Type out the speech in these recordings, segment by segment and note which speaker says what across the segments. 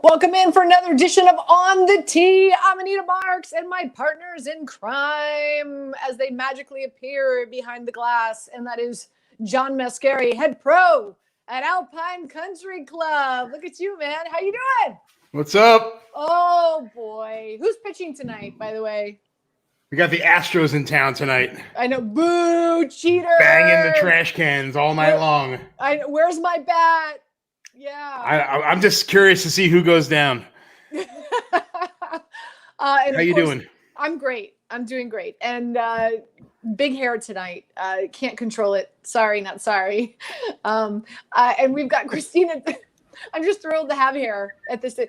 Speaker 1: Welcome in for another edition of On the Tee. I'm Anita Marks and my partners in crime as they magically appear behind the glass. And that is John Mascari, head pro at Alpine Country Club. Look at you, man. How you doing?
Speaker 2: What's up?
Speaker 1: Oh, boy. Who's pitching tonight, by the way?
Speaker 2: We got the Astros in town tonight.
Speaker 1: I know. Boo, cheater.
Speaker 2: Banging the trash cans all night long.
Speaker 1: Where's my bat? Yeah.
Speaker 2: I'm just curious to see who goes down.
Speaker 1: How
Speaker 2: you doing?
Speaker 1: I'm great. I'm doing great. And big hair tonight. Can't control it. Sorry, not sorry. And we've got Christina. I'm just thrilled to have here at this.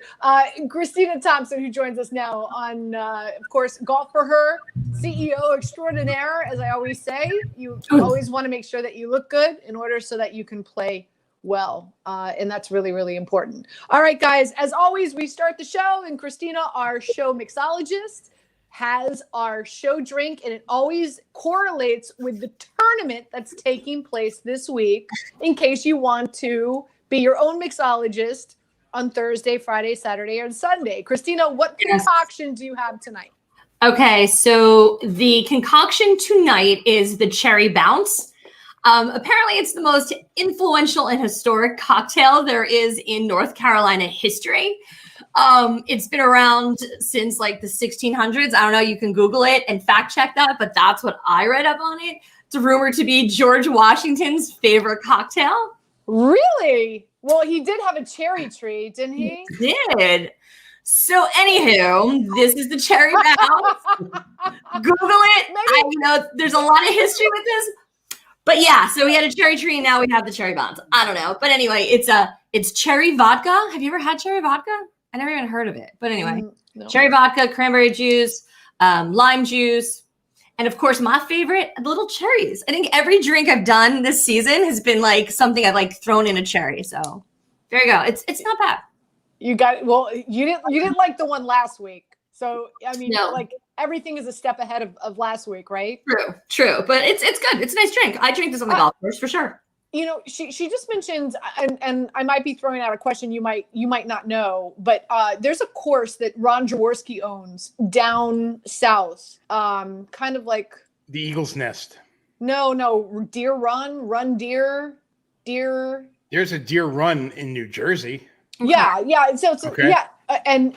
Speaker 1: Christina Thompson, who joins us now on, of course, Golf for Her, CEO extraordinaire, as I always say. You always want to make sure that you look good in order so that you can play well. And that's really, really important. All right, guys, as always, we start the show and Christina, our show mixologist, has our show drink, and it always correlates with the tournament that's taking place this week in case you want to be your own mixologist on Thursday, Friday, Saturday, and Sunday. Christina, what concoction do you have tonight?
Speaker 3: Okay, so the concoction tonight is the Cherry Bounce. Apparently, it's the most influential and historic cocktail there is in North Carolina history. It's been around since like the 1600s. I don't know, you can Google it and fact check that, but that's what I read up on it. It's rumored to be George Washington's favorite cocktail. Really?
Speaker 1: Well, he did have a cherry tree, didn't he?
Speaker 3: He did. So, anywho, this is the Cherry Bounce. Google it. There's a lot of history with this. But yeah, so we had a cherry tree, and now we have the Cherry Bounce. I don't know. But anyway, it's cherry vodka. Have you ever had cherry vodka? I never even heard of it. But anyway, no. Cherry vodka, cranberry juice, lime juice. And of course, my favorite, the little cherries. I think every drink I've done this season has been like something I've like thrown in a cherry. So there you go. It's not bad.
Speaker 1: You didn't like the one last week. So I mean, like everything is a step ahead of last week, right?
Speaker 3: True. But it's good. It's a nice drink. I drink this on the golf course for sure.
Speaker 1: You know, she just mentioned, and I might be throwing out a question you might not know, but there's a course that Ron Jaworski owns down south, kind of like
Speaker 2: the Eagle's Nest.
Speaker 1: No, Deer Run, Deer.
Speaker 2: There's a Deer Run in New Jersey.
Speaker 1: Yeah. So it's
Speaker 2: okay.
Speaker 1: Yeah. And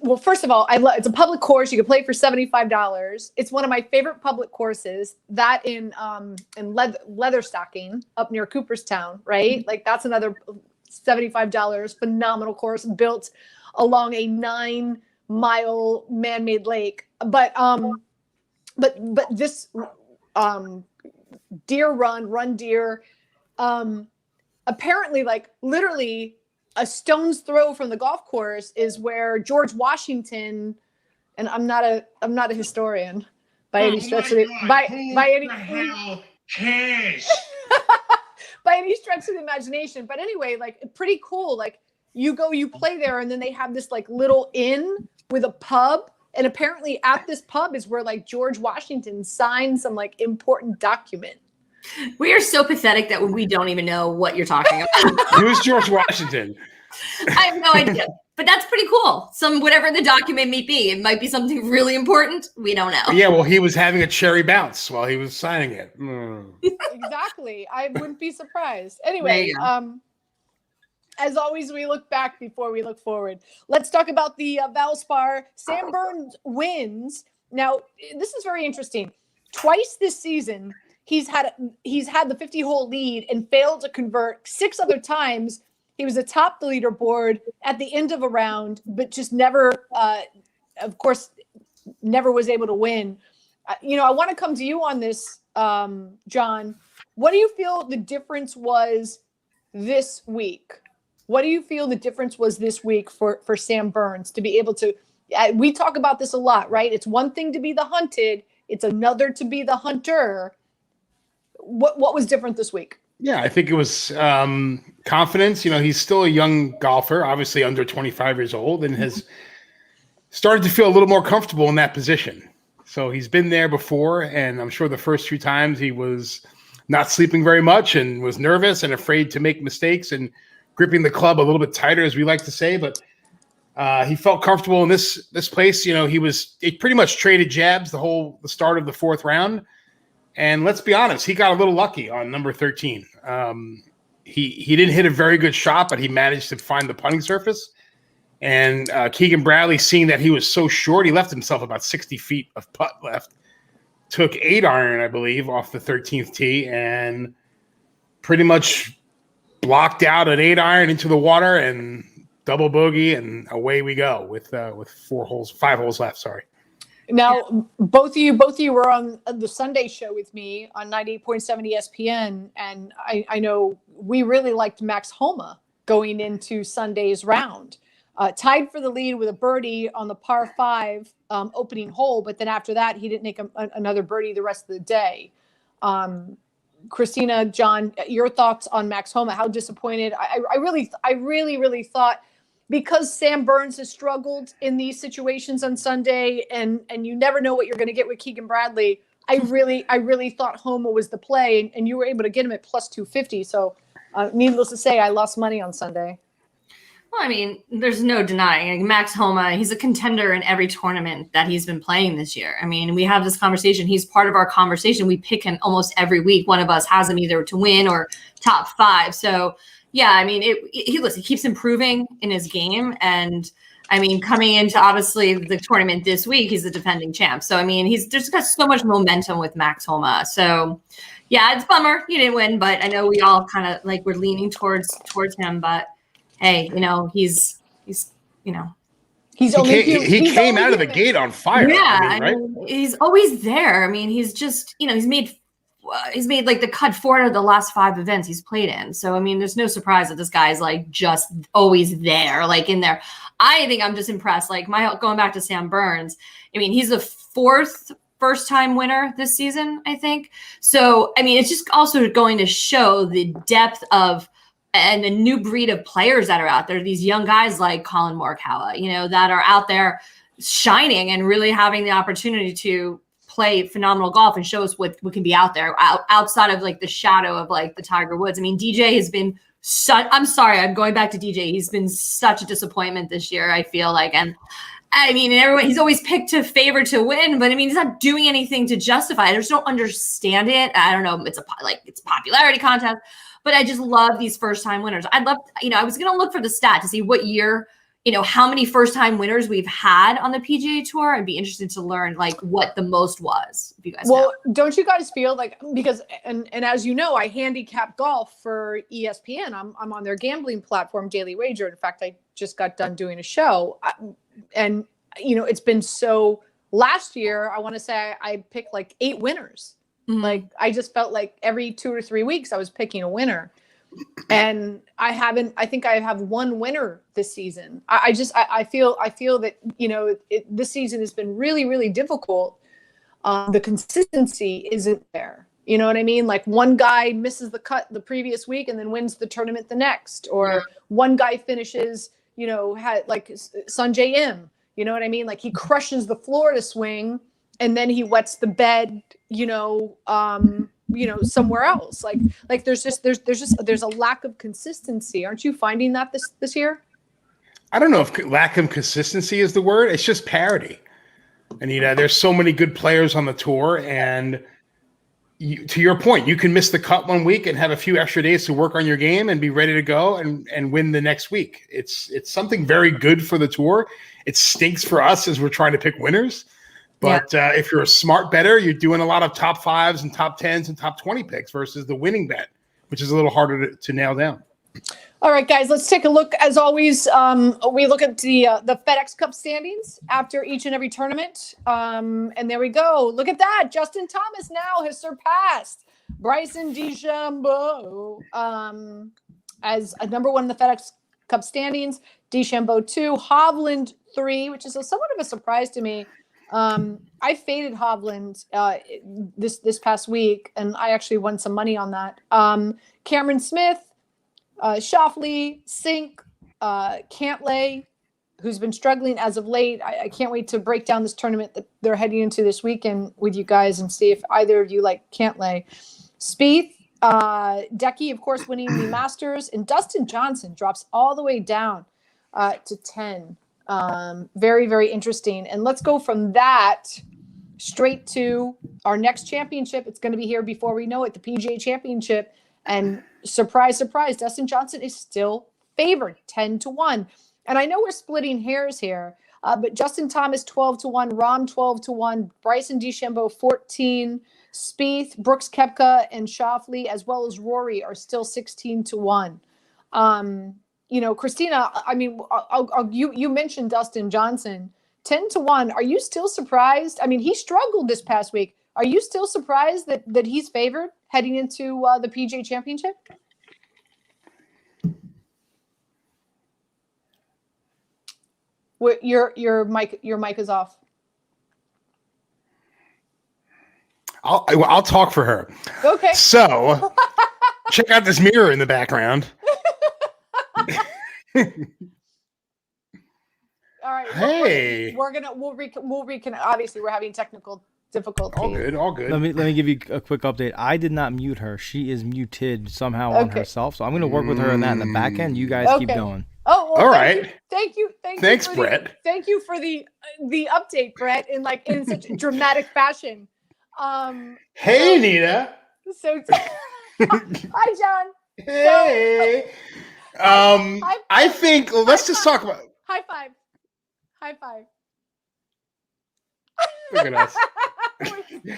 Speaker 1: well, first of all, it's a public course. You can play for $75. It's one of my favorite public courses. That in Leatherstocking up near Cooperstown, right? Like that's another $75. Phenomenal course built along a 9-mile man-made lake. But this Deer Run Deer, apparently, like literally, a stone's throw from the golf course is where George Washington, and I'm not a historian by any stretch of the by any stretch of the imagination. But anyway, like pretty cool. Like you play there, and then they have this like little inn with a pub, and apparently at this pub is where like George Washington signed some like important document.
Speaker 3: We are so pathetic that we don't even know what you're talking about.
Speaker 2: Who's George Washington?
Speaker 3: I have no idea, but that's pretty cool. Whatever the document may be, it might be something really important. We don't know.
Speaker 2: Yeah, well, he was having a cherry bounce while he was signing it.
Speaker 1: Exactly. I wouldn't be surprised. Anyway, as always, we look back before we look forward. Let's talk about the Valspar. Sam Burns wins. Now, this is very interesting. Twice this season, he's had the 50-hole lead and failed to convert. 6 other times, he was atop the leaderboard at the end of a round, but just never, of course, never was able to win. I want to come to you on this, John. What do you feel the difference was this week? What do you feel the difference was this week for Sam Burns to be able to? We talk about this a lot, right? It's one thing to be the hunted; it's another to be the hunter. What was different this week?
Speaker 2: Yeah, I think it was confidence. He's still a young golfer, obviously under 25 years old, and has started to feel a little more comfortable in that position. So he's been there before, and I'm sure the first few times he was not sleeping very much and was nervous and afraid to make mistakes and gripping the club a little bit tighter, as we like to say. But He felt comfortable in this place. He pretty much traded jabs the start of the fourth round. And let's be honest, he got a little lucky on number 13. He didn't hit a very good shot, but he managed to find the putting surface. And Keegan Bradley, seeing that he was so short, he left himself about 60 feet of putt left. Took 8-iron, I believe, off the 13th tee and pretty much blocked out an 8-iron into the water and double bogey, and away we go with 5 holes left. Sorry.
Speaker 1: Now, both of you were on the Sunday show with me on 98.7 ESPN, and I know we really liked Max Homa going into Sunday's round. Tied for the lead with a birdie on the par 5 opening hole, but then after that, he didn't make another birdie the rest of the day. Christina, John, your thoughts on Max Homa? How disappointed? I really thought, because Sam Burns has struggled in these situations on Sunday, and you never know what you're going to get with Keegan Bradley. I really thought Homa was the play, and you were able to get him at plus 250. So, needless to say, I lost money on Sunday.
Speaker 3: Well, I mean, there's no denying Max Homa. He's a contender in every tournament that he's been playing this year. I mean, we have this conversation. He's part of our conversation. We pick him almost every week. One of us has him either to win or top 5. So, yeah, I mean, he keeps improving in his game. And, I mean, coming into, obviously, the tournament this week, he's the defending champ. So, I mean, there's got so much momentum with Max Homa. So, yeah, it's a bummer he didn't win. But I know we all kind of, we're leaning towards him. But, hey, he's
Speaker 2: he came out of the gate on fire.
Speaker 3: Yeah,
Speaker 2: right?
Speaker 3: He's always there. I mean, he's just he's made the cut 4 out of the last 5 events he's played in. So I mean, there's no surprise that this guy's just always there, in there. I think I'm just impressed. Going back to Sam Burns. I mean, he's the 4th first-time winner this season, I think. So I mean, it's just also going to show the depth of and the new breed of players that are out there, these young guys like Colin Morikawa, that are out there shining and really having the opportunity to play phenomenal golf and show us what can be out there outside of the shadow of the Tiger Woods. I mean, DJ has been I'm sorry, I'm going back to DJ. He's been such a disappointment this year, I feel like. And I mean, he's always picked to favor to win, but I mean, he's not doing anything to justify it. I just don't understand it. I don't know. It's a popularity contest. But I just love these first-time winners. I'd love, I was going to look for the stat to see what year, how many first-time winners we've had on the PGA Tour. I'd be interested to learn, what the most was, if you guys know.
Speaker 1: Don't you guys feel because, and as you know, I handicap golf for ESPN. I'm on their gambling platform, Daily Wager. In fact, I just got done doing a show. And, it's been so, last year, I want to say I picked 8 winners. Mm-hmm. I just felt like every 2 or 3 weeks I was picking a winner, and I think I have one winner this season. I feel that, this season has been really, really difficult. The consistency isn't there. You know what I mean? One guy misses the cut the previous week and then wins the tournament the next, or one guy finishes, had Sanjay M, you know what I mean? He crushes the Florida swing and then he wets the bed, somewhere else. There's a lack of consistency. Aren't you finding that this year?
Speaker 2: I don't know if lack of consistency is the word. It's just parity. Anita, there's so many good players on the tour, and to your point, you can miss the cut one week and have a few extra days to work on your game and be ready to go and win the next week. It's something very good for the tour. It stinks for us as we're trying to pick winners. But if you're a smart bettor, you're doing a lot of top 5s and top 10s and top 20 picks versus the winning bet, which is a little harder to nail down.
Speaker 1: All right, guys, let's take a look. As always, we look at the FedEx Cup standings after each and every tournament. And there we go. Look at that. Justin Thomas now has surpassed Bryson DeChambeau as a number 1 in the FedEx Cup standings. DeChambeau 2, Hovland 3, which is somewhat of a surprise to me. I faded Hovland this past week, and I actually won some money on that. Cameron Smith, Schauffele, Sink, Cantlay, who's been struggling as of late. I can't wait to break down this tournament that they're heading into this weekend with you guys and see if either of you like Cantlay. Spieth, Decky, of course, winning the Masters, and Dustin Johnson drops all the way down to 10. Very, very interesting. And let's go from that straight to our next championship. It's going to be here before we know it, the PGA Championship. And surprise, surprise, Dustin Johnson is still favored 10-1. And I know we're splitting hairs here, but Justin Thomas 12-1, Rahm 12-1, Bryson DeChambeau 14, Spieth, Brooks Koepka, and Schauffele, as well as Rory, are still 16-1. Christina, I mean, you mentioned Dustin Johnson 10-1. Are you still surprised? I mean, he struggled this past week. Are you still surprised that he's favored heading into the PGA Championship? Your mic is off.
Speaker 2: I'll talk for her.
Speaker 1: Okay.
Speaker 2: So check out this mirror in the background.
Speaker 1: All right.
Speaker 2: Hey.
Speaker 1: We'll reconnect. Obviously, we're having technical difficulty.
Speaker 2: All good.
Speaker 4: Let me give you a quick update. I did not mute her. She is muted somehow on herself. So I'm going to work with her on that in the back end. You guys keep going.
Speaker 1: Oh, well,
Speaker 2: all right.
Speaker 1: Thank you.
Speaker 2: Thanks, Brett.
Speaker 1: Thank you for the update, Brett, in such dramatic fashion.
Speaker 2: Hey, Nita.
Speaker 1: So, hi, John.
Speaker 2: Hey. I think let's just talk about.
Speaker 1: High five.
Speaker 2: Look at us.
Speaker 1: We're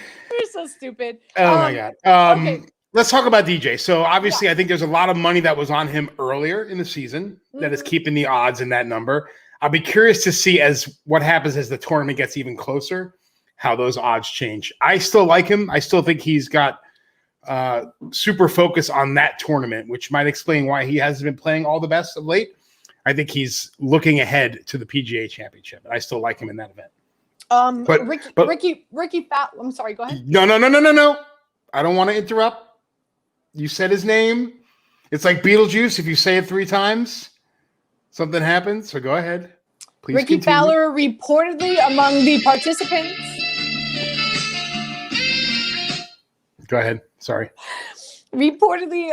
Speaker 1: so stupid.
Speaker 2: Oh my God. Okay. Let's talk about DJ. So obviously, I think there's a lot of money that was on him earlier in the season that is keeping the odds in that number. I'll be curious to see what happens as the tournament gets even closer, how those odds change. I still like him. I still think he's got super focus on that tournament, which might explain why he hasn't been playing all the best of late. I think he's looking ahead to the PGA Championship, and I still like him in that event.
Speaker 1: Ricky Fowler. I'm sorry. Go ahead.
Speaker 2: No. I don't want to interrupt. You said his name. It's like Beetlejuice. If you say it 3 times, something happens. So go ahead. Please
Speaker 1: Ricky
Speaker 2: continue.
Speaker 1: Fowler reportedly among the participants.
Speaker 2: Go ahead. Sorry.
Speaker 1: Reportedly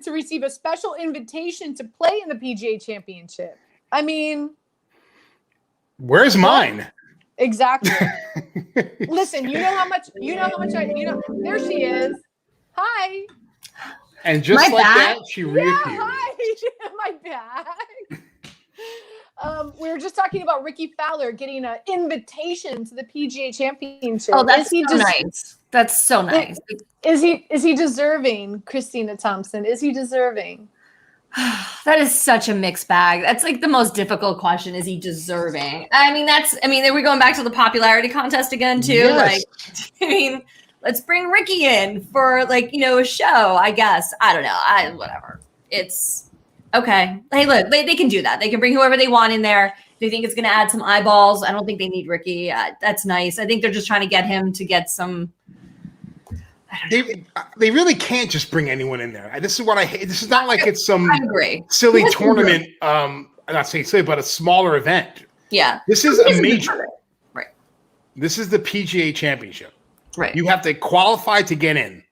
Speaker 1: to receive a special invitation to play in the PGA Championship. I mean,
Speaker 2: where's mine?
Speaker 1: Exactly. Listen, you know how much there she is. Hi.
Speaker 2: And just like that, she reappeared.
Speaker 1: Hi. My bag. We were just talking about Ricky Fowler getting an invitation to the PGA Championship.
Speaker 3: Oh, that's so nice. That's so nice.
Speaker 1: Is he deserving, Christina Thompson? Is he deserving?
Speaker 3: That is such a mixed bag. That's like the most difficult question. Is he deserving? I mean, are we going back to the popularity contest again too?
Speaker 2: Yes.
Speaker 3: Let's bring Ricky in for a show, I guess. I don't know. Whatever. It's okay. Hey, look, they can do that. They can bring whoever they want in there. They think it's going to add some eyeballs. I don't think they need Ricky. That's nice. I think they're just trying to get him to get some.
Speaker 2: They really can't just bring anyone in there. This is what I hate. This is not like it's some silly tournament. I'm not saying silly, but a smaller event.
Speaker 3: Yeah.
Speaker 2: This is a major.
Speaker 3: Right.
Speaker 2: This is the PGA Championship.
Speaker 3: Right.
Speaker 2: You have to qualify to get in.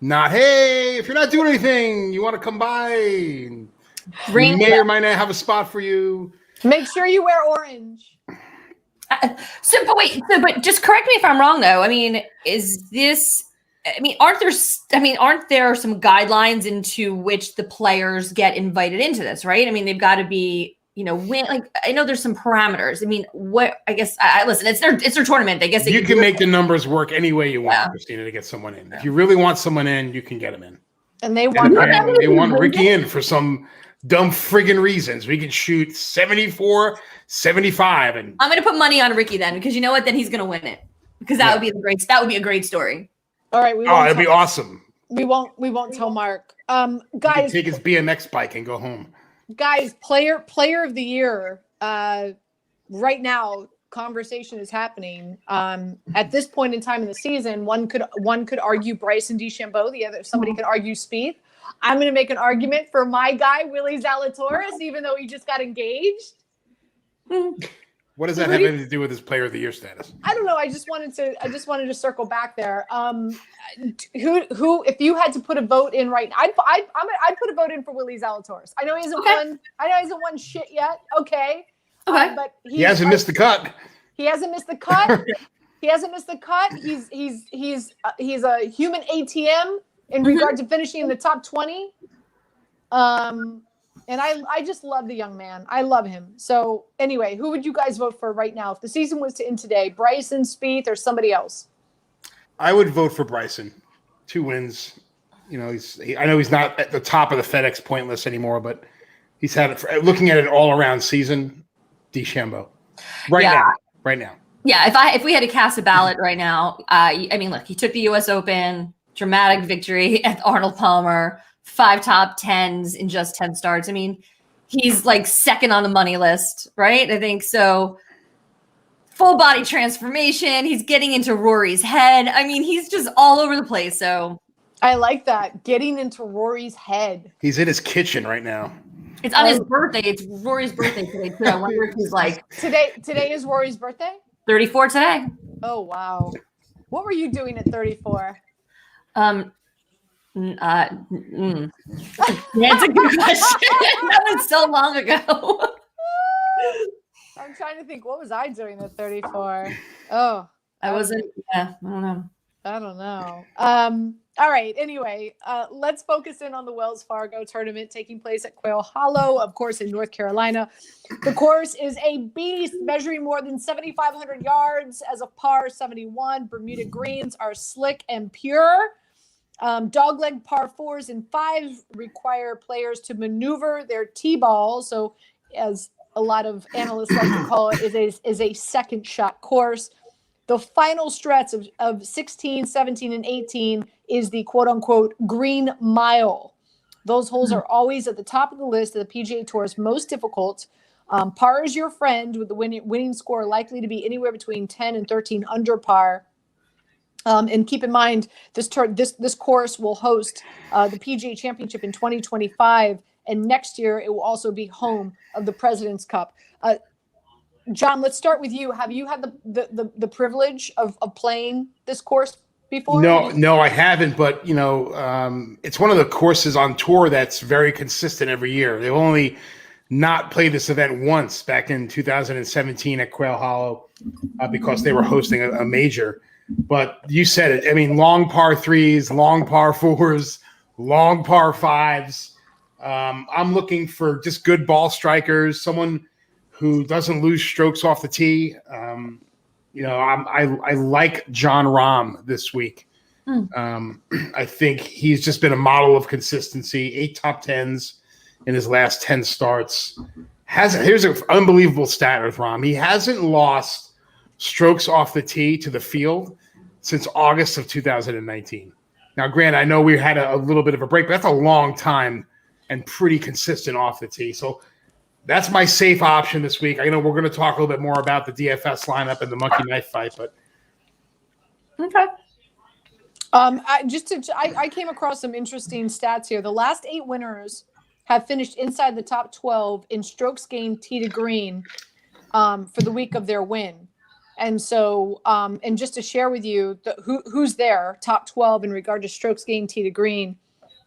Speaker 2: Not, hey, if you're not doing anything, you want to come by. We may or might not have a spot for you.
Speaker 1: Make sure you wear orange.
Speaker 3: But just correct me if I'm wrong, though. I mean, aren't there some guidelines into which the players get invited into this, right? I mean, they've got to be, win. I know there's some parameters. I mean, listen, it's their tournament. I guess
Speaker 2: you can make the numbers work any way you want, Christina, to get someone in. If you really want someone in, you can get them in.
Speaker 1: And they want
Speaker 2: Ricky in for some dumb friggin' reasons. We can shoot 74, 75, and
Speaker 3: I'm going to put money on Ricky then, because you know what? Then he's going to win it, because that would be a great story.
Speaker 1: All right,
Speaker 2: it'd be awesome.
Speaker 1: We won't tell Mark. Guys,
Speaker 2: take his BMX bike and go home.
Speaker 1: Guys, player of the year. Right now, conversation is happening. At this point in time in the season, one could argue Bryson DeChambeau. Somebody could argue Spieth. I'm going to make an argument for my guy Willie Zalatoris, even though he just got engaged.
Speaker 2: What does that have anything to do with his Player of the Year status?
Speaker 1: I don't know. I just wanted to circle back there. Who, if you had to put a vote in right now, I'd put a vote in for Willie Zalatoris. I know he hasn't won shit yet. Okay. But
Speaker 2: he hasn't missed the cut.
Speaker 1: He hasn't missed the cut. He's a human ATM in regard to finishing in the top 20. And I just love the young man. I love him. So anyway, who would you guys vote for right now? If the season was to end today, Bryson, Spieth, or somebody else?
Speaker 2: I would vote for Bryson. 2 wins. You know, I know he's not at the top of the FedEx point list anymore, but he's had it looking at an all-around season. DeChambeau. Right now.
Speaker 3: Yeah, if we had to cast a ballot right now, I mean, look, he took the U.S. Open, dramatic victory at Arnold Palmer, 5 top 10s in just 10 starts. I mean, he's like second on the money list, right? I think so. Full body transformation. He's getting into Rory's head. I mean, he's just all over the place. So
Speaker 1: I like that. Getting into Rory's head.
Speaker 2: He's in his kitchen right now.
Speaker 3: It's on his birthday. It's Rory's birthday today too. I wonder if he's like
Speaker 1: today is Rory's birthday?
Speaker 3: 34 today.
Speaker 1: Oh wow. What were you doing at 34?
Speaker 3: That's a good question. That was so long ago.
Speaker 1: I'm trying to think, what was I doing at 34? Oh,
Speaker 3: I wasn't. Yeah, I don't know.
Speaker 1: All right. Anyway, let's focus in on the Wells Fargo tournament taking place at Quail Hollow, of course, in North Carolina. The course is a beast, measuring more than 7,500 yards as a par 71. Bermuda greens are slick and pure. Dogleg par 4s and 5s require players to maneuver their tee ball. So, as a lot of analysts like to call it, is a second shot course. The final stretch of 16, 17, and 18 is the quote-unquote green mile. Those holes are always at the top of the list of the PGA Tour's most difficult. Par is your friend, with the winning score likely to be anywhere between 10 and 13 under par. And keep in mind, this course will host the PGA Championship in 2025, and next year it will also be home of the President's Cup. John, let's start with you. Have you had the privilege of playing this course before?
Speaker 2: No, I haven't. But you know, it's one of the courses on tour that's very consistent every year. They've only not played this event once back in 2017 at Quail Hollow because they were hosting a major. But you said it. I mean, long par 3s, long par 4s, long par 5s. I'm looking for just good ball strikers, someone who doesn't lose strokes off the tee. You know, I like Jon Rahm this week. I think he's just been a model of consistency. 8 top 10s in his last 10 starts. Here's an unbelievable stat with Rahm. He hasn't lost strokes off the tee to the field since August of 2019. Now, Grant, I know we had a little bit of a break, but that's a long time and pretty consistent off the tee. So that's my safe option this week. I know we're going to talk a little bit more about the DFS lineup and the monkey knife fight, but
Speaker 3: okay.
Speaker 1: I came across some interesting stats here. The last 8 winners have finished inside the top 12 in strokes gained tee to green for the week of their win. And so, and just to share with you who's there, top 12 in regard to strokes gained tee to green.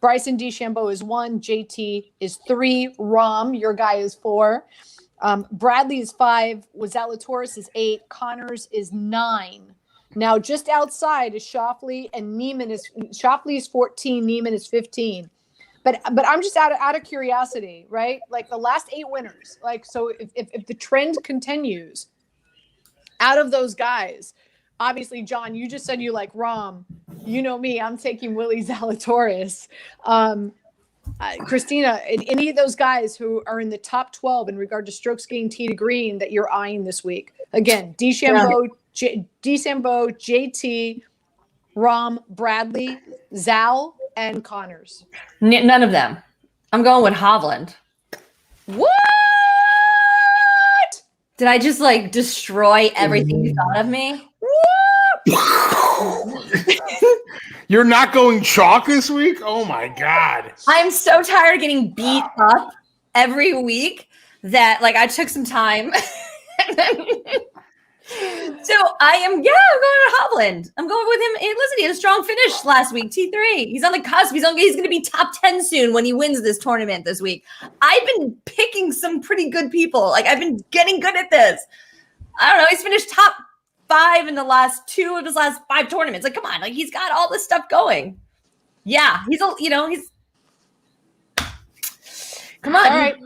Speaker 1: Bryson DeChambeau is 1, JT is 3, Rahm, your guy, is 4, Bradley is 5, Zalatoris is 8, Connors is 9. Now, just outside is Schauffele and Neiman Schauffele is 14, Neiman is 15. But I'm just out of curiosity, right? Like the last 8 winners, like, so if the trend continues, out of those guys, obviously, John, you just said you like Rahm. You know me, I'm taking Willie Zalatoris. Christina, any of those guys who are in the top 12 in regard to strokes gained tee to green that you're eyeing this week? Again, DeChambeau, JT, Rahm, Bradley, Zal, and Connors.
Speaker 3: None of them. I'm going with Hovland.
Speaker 1: What?
Speaker 3: Did I just like destroy everything you thought of me?
Speaker 2: You're not going chalk this week? Oh my God.
Speaker 3: I'm so tired of getting beat up every week that like I took some time So I'm going to Hovland. I'm going with him. Hey, listen, he had a strong finish last week. T3. He's on the cusp. He's going to be top 10 soon when he wins this tournament this week. I've been picking some pretty good people. Like, I've been getting good at this. I don't know. He's finished top 5 in the last 2 of his last 5 tournaments. Like, come on. Like, he's got all this stuff going. Yeah. He's come on.
Speaker 1: All right.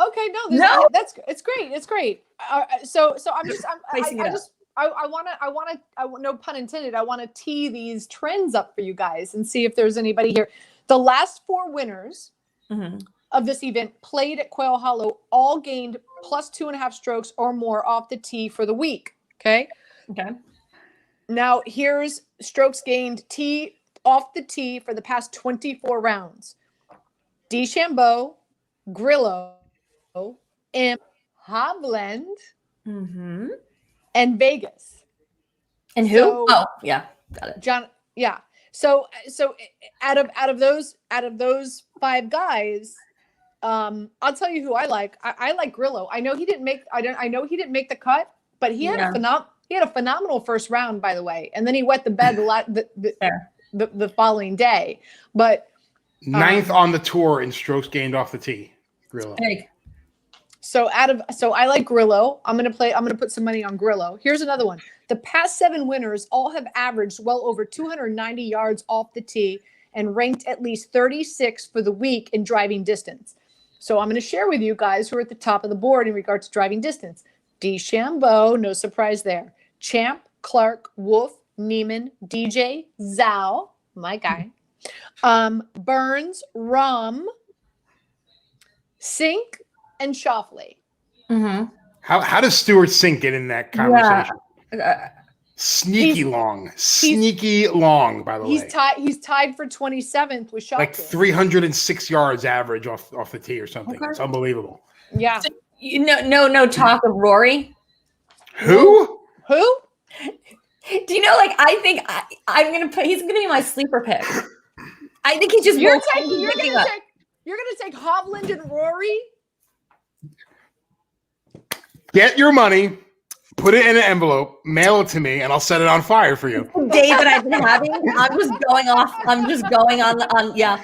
Speaker 1: Okay. No, it's great. It's great. So I want to, no pun intended. I want to tee these trends up for you guys and see if there's anybody here. The last 4 winners of this event played at Quail Hollow all gained plus 2.5 strokes or more off the tee for the week. Okay. Now here's strokes gained off the tee for the past 24 rounds. DeChambeau, Grillo, and Hovland, and Vegas.
Speaker 3: And who? Got it.
Speaker 1: John. Yeah. So out of those 5 guys, I'll tell you who I like. I like Grillo. I know he didn't make the cut, but he had a phenomenal first round, by the way, and then he wet the bed the following day. But
Speaker 2: 9th on the tour in strokes gained off the tee. Grillo.
Speaker 1: So I like Grillo. I'm gonna put some money on Grillo. Here's another one. The past 7 winners all have averaged well over 290 yards off the tee and ranked at least 36 for the week in driving distance. So I'm gonna share with you guys who are at the top of the board in regards to driving distance. DeChambeau, no surprise there. Champ, Clark, Wolf, Neiman, DJ, Zhao, my guy. Burns, Rahm, Sink, and Shoffley.
Speaker 2: How does Stuart Sink get in that conversation? Sneaky long, by the way.
Speaker 1: He's tied for 27th with Shoffley.
Speaker 2: Like 306 yards average off the tee or something. Okay. It's unbelievable.
Speaker 1: Yeah.
Speaker 3: So, no talk of Rory.
Speaker 2: Who?
Speaker 3: Do you know, like, I think he's gonna be my sleeper pick. I think he just
Speaker 1: you're gonna take Hovland and Rory.
Speaker 2: Get your money, put it in an envelope, mail it to me, and I'll set it on fire for you.
Speaker 3: The day that I've been having, I'm just going on. Yeah.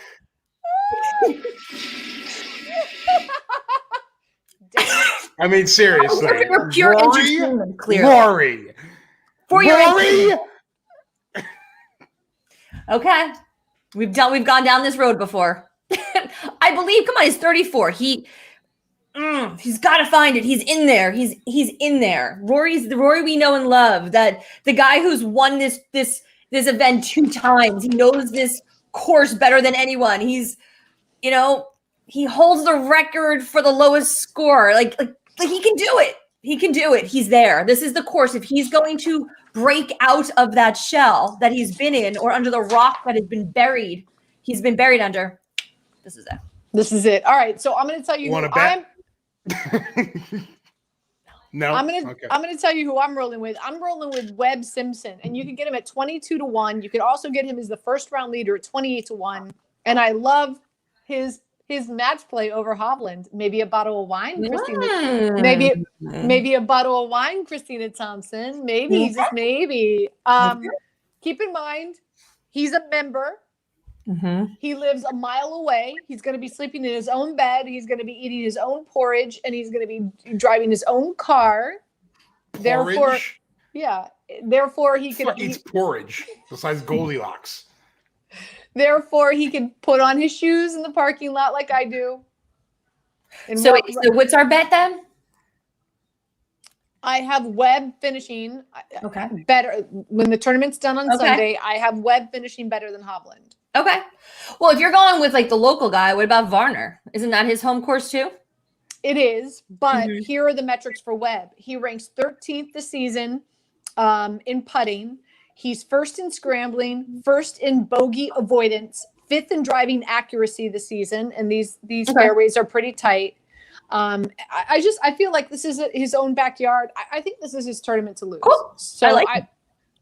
Speaker 2: I mean, seriously.
Speaker 3: For pure entertainment, clearly.
Speaker 2: Rory.
Speaker 3: For your Rory. Okay. We've gone down this road before. I believe, come on, he's 34. He's got to find it. He's in there. He's in there. Rory's the Rory we know and love. That the guy who's won this event 2 times. He knows this course better than anyone. He's, he holds the record for the lowest score. Like he can do it. He can do it. He's there. This is the course. If he's going to break out of that shell that he's been in or under the rock that has been buried, he's been buried under. This is it.
Speaker 1: This is it. All right. So I'm going to tell you.
Speaker 2: Want to bet? No.
Speaker 1: I'm going to tell you who I'm rolling with. I'm rolling with Webb Simpson, and you can get him at 22-1. You could also get him as the first round leader at 28-1. And I love his match play over Hovland. Maybe a bottle of wine, Christina. Maybe a bottle of wine, Christina Thompson. Maybe, just maybe. Keep in mind, he's a member. He lives a mile away. He's going to be sleeping in his own bed. He's going to be eating his own porridge, and he's going to be driving his own car.
Speaker 2: Porridge?
Speaker 1: Therefore, he
Speaker 2: eats porridge besides Goldilocks.
Speaker 1: Therefore, he can put on his shoes in the parking lot like I do.
Speaker 3: So what's our bet then?
Speaker 1: I have Webb finishing better when the tournament's done on Sunday. I have Webb finishing better than Hovland.
Speaker 3: Okay. Well, if you're going with like the local guy, what about Varner? Isn't that his home course too?
Speaker 1: It is, but here are the metrics for Webb. He ranks 13th this season in putting. He's first in scrambling, first in bogey avoidance, 5th in driving accuracy this season, and these fairways are pretty tight. I feel like this is his own backyard. I think this is his tournament to lose.
Speaker 3: Cool.
Speaker 1: So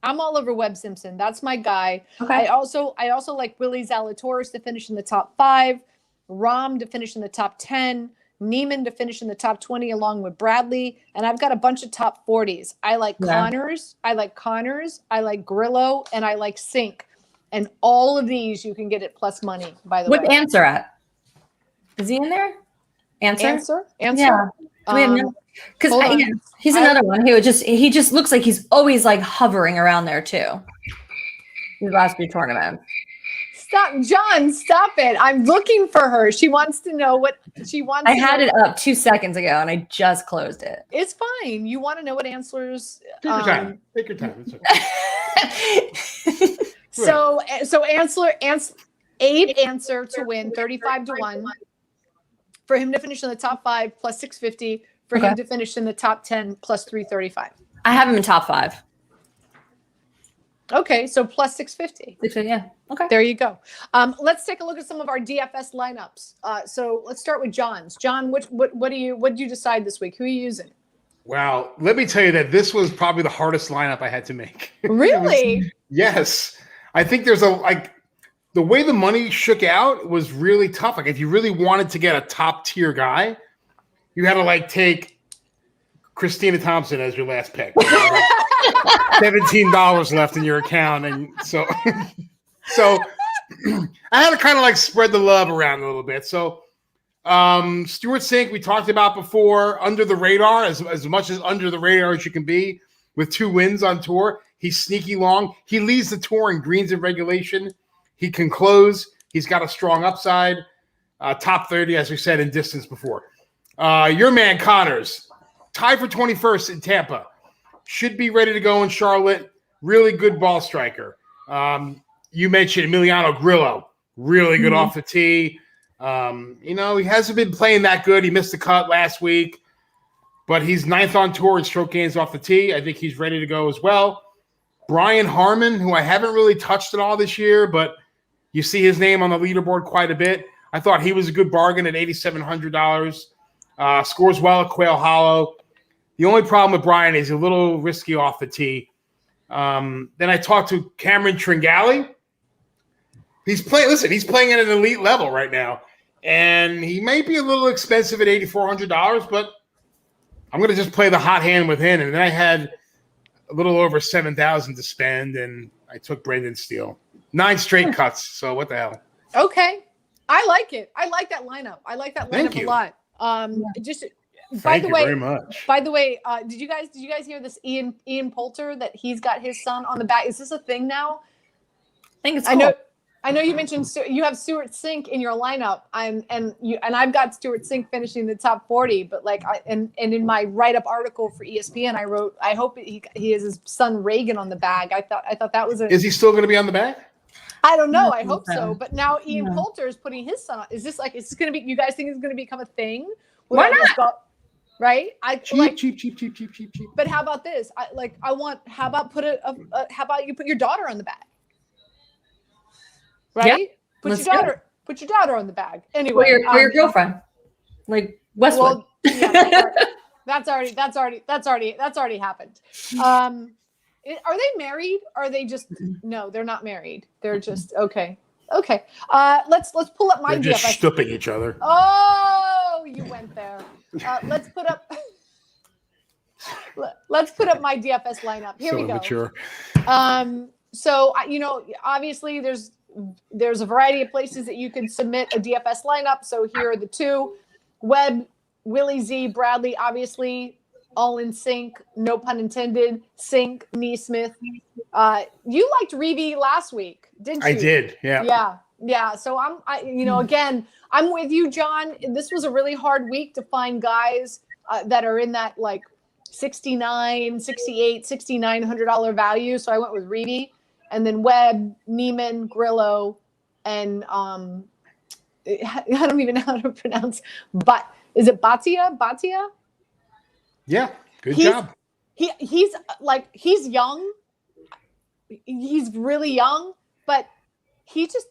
Speaker 1: I'm all over Webb Simpson. That's my guy. Okay. I also like Willie Zalatoris to finish in the top 5, Rahm to finish in the top 10, Neiman to finish in the top 20 along with Bradley. And I've got a bunch of top 40s. I like Connors. I like Grillo, and I like Sink. And all of these you can get at plus money, by the way.
Speaker 3: What's Answer at? Is he in there? Answer?
Speaker 1: Yeah.
Speaker 3: Do we have because he's another one who he just looks like he's always like hovering around there too. These last few tournaments.
Speaker 1: Stop, John, stop it. I'm looking for her. She wants to know what she wants.
Speaker 3: I had it up 2 seconds ago and I just closed it.
Speaker 1: It's fine. You want to know what Ansler's
Speaker 2: Take your time. Take your time. It's okay.
Speaker 1: So Answer to win 35-1 for him to finish in the top 5 plus 650 for him to finish in the top 10 plus 335.
Speaker 3: I have him in top 5.
Speaker 1: Okay, so plus 650.
Speaker 3: Yeah. Okay.
Speaker 1: There you go. Let's take a look at some of our DFS lineups. So let's start with John's. John, what did you decide this week? Who are you using?
Speaker 2: Wow, let me tell you that this was probably the hardest lineup I had to make.
Speaker 1: Really?
Speaker 2: Yes. I think there's the way the money shook out was really tough. Like if you really wanted to get a top tier guy, you had to take Christina Thompson as your last pick. $17 left in your account, and so I had to kind of spread the love around a little bit. So Stuart Sink, we talked about before, under the radar, as much as under the radar as you can be, with 2 wins on tour. He's sneaky long. He leads the tour in greens and regulation. He can close. He's got a strong upside. Top 30, as we said, in distance before. Your man Connors, tied for 21st in Tampa. Should be ready to go in Charlotte. Really good ball striker. You mentioned Emiliano Grillo. Really good off the tee. He hasn't been playing that good. He missed the cut last week. But he's 9th on tour in stroke gains off the tee. I think he's ready to go as well. Brian Harman, who I haven't really touched at all this year, but you see his name on the leaderboard quite a bit. I thought he was a good bargain at $8,700. Scores well at Quail Hollow. The only problem with Brian is a little risky off the tee. Then I talked to Cameron Tringali. He's playing at an elite level right now. And he may be a little expensive at $8,400, but I'm going to just play the hot hand with him. And then I had a little over $7,000 to spend, and I took Brendan Steele. 9 straight cuts. So what the hell?
Speaker 1: Okay. I like it. I like that lineup. I like that lineup a lot.
Speaker 2: Thank you very much.
Speaker 1: By the way, did you guys hear this Ian Poulter that he's got his son on the back? Is this a thing now?
Speaker 3: I think it's cool.
Speaker 1: I know you mentioned you have Stuart Sink in your lineup. And I've got Stuart Sink finishing the top 40, but and in my write-up article for ESPN, I wrote, I hope he has his son Reagan on the bag. I thought that was
Speaker 2: Is he still going to be on the bag?
Speaker 1: I don't know. I hope so. But now Ian Poulter is putting his son on. Is this going to be, you guys think it's going to become a thing?
Speaker 3: Why not?
Speaker 1: Right?
Speaker 2: Cheap.
Speaker 1: But how about this? How about you put your daughter on the bag? Right?
Speaker 3: Yeah,
Speaker 1: put your daughter on the bag. Anyway.
Speaker 3: Or your girlfriend. Like Westwood.
Speaker 1: Well, yeah, that's already happened. Are they married? Are they just no, they're not married. They're just okay. Let's pull up my
Speaker 2: They're just
Speaker 1: DFS.
Speaker 2: stooping each other.
Speaker 1: Oh, you went there. Let's put up my DFS lineup. Here we go.
Speaker 2: Mature.
Speaker 1: So obviously there's a variety of places that you can submit a DFS lineup. So here are the 2: Webb, Willie Z, Bradley, obviously all in sync, no pun intended. Sink, Neesmith. You liked Reeve last week, didn't you?
Speaker 2: I did. Yeah.
Speaker 1: Yeah. So again, I'm with you, John. This was a really hard week to find guys that are in that $69, $68, $6,900 value. So I went with Reeve, and then Webb, Neiman, Grillo, and I don't even know how to pronounce. But is it Batia? Batia?
Speaker 2: Yeah. Good job.
Speaker 1: He's young. He's really young, but he has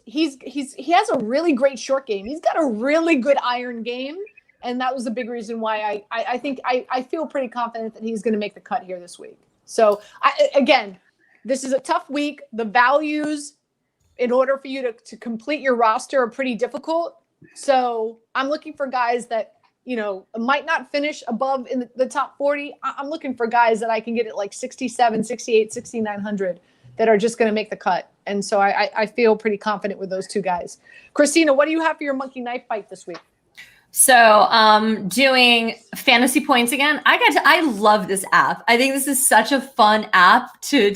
Speaker 1: a really great short game. He's got a really good iron game. And that was the big reason why I think I feel pretty confident that he's going to make the cut here this week. So again, this is a tough week. The values in order for you to complete your roster are pretty difficult. So I'm looking for guys that might not finish above in the top 40. I'm looking for guys that I can get at like 67, 68, 6,900 that are just going to make the cut. And so I feel pretty confident with those two guys. Christina, what do you have for your monkey knife fight this week?
Speaker 3: So doing fantasy points again. I love this app. I think this is such a fun app to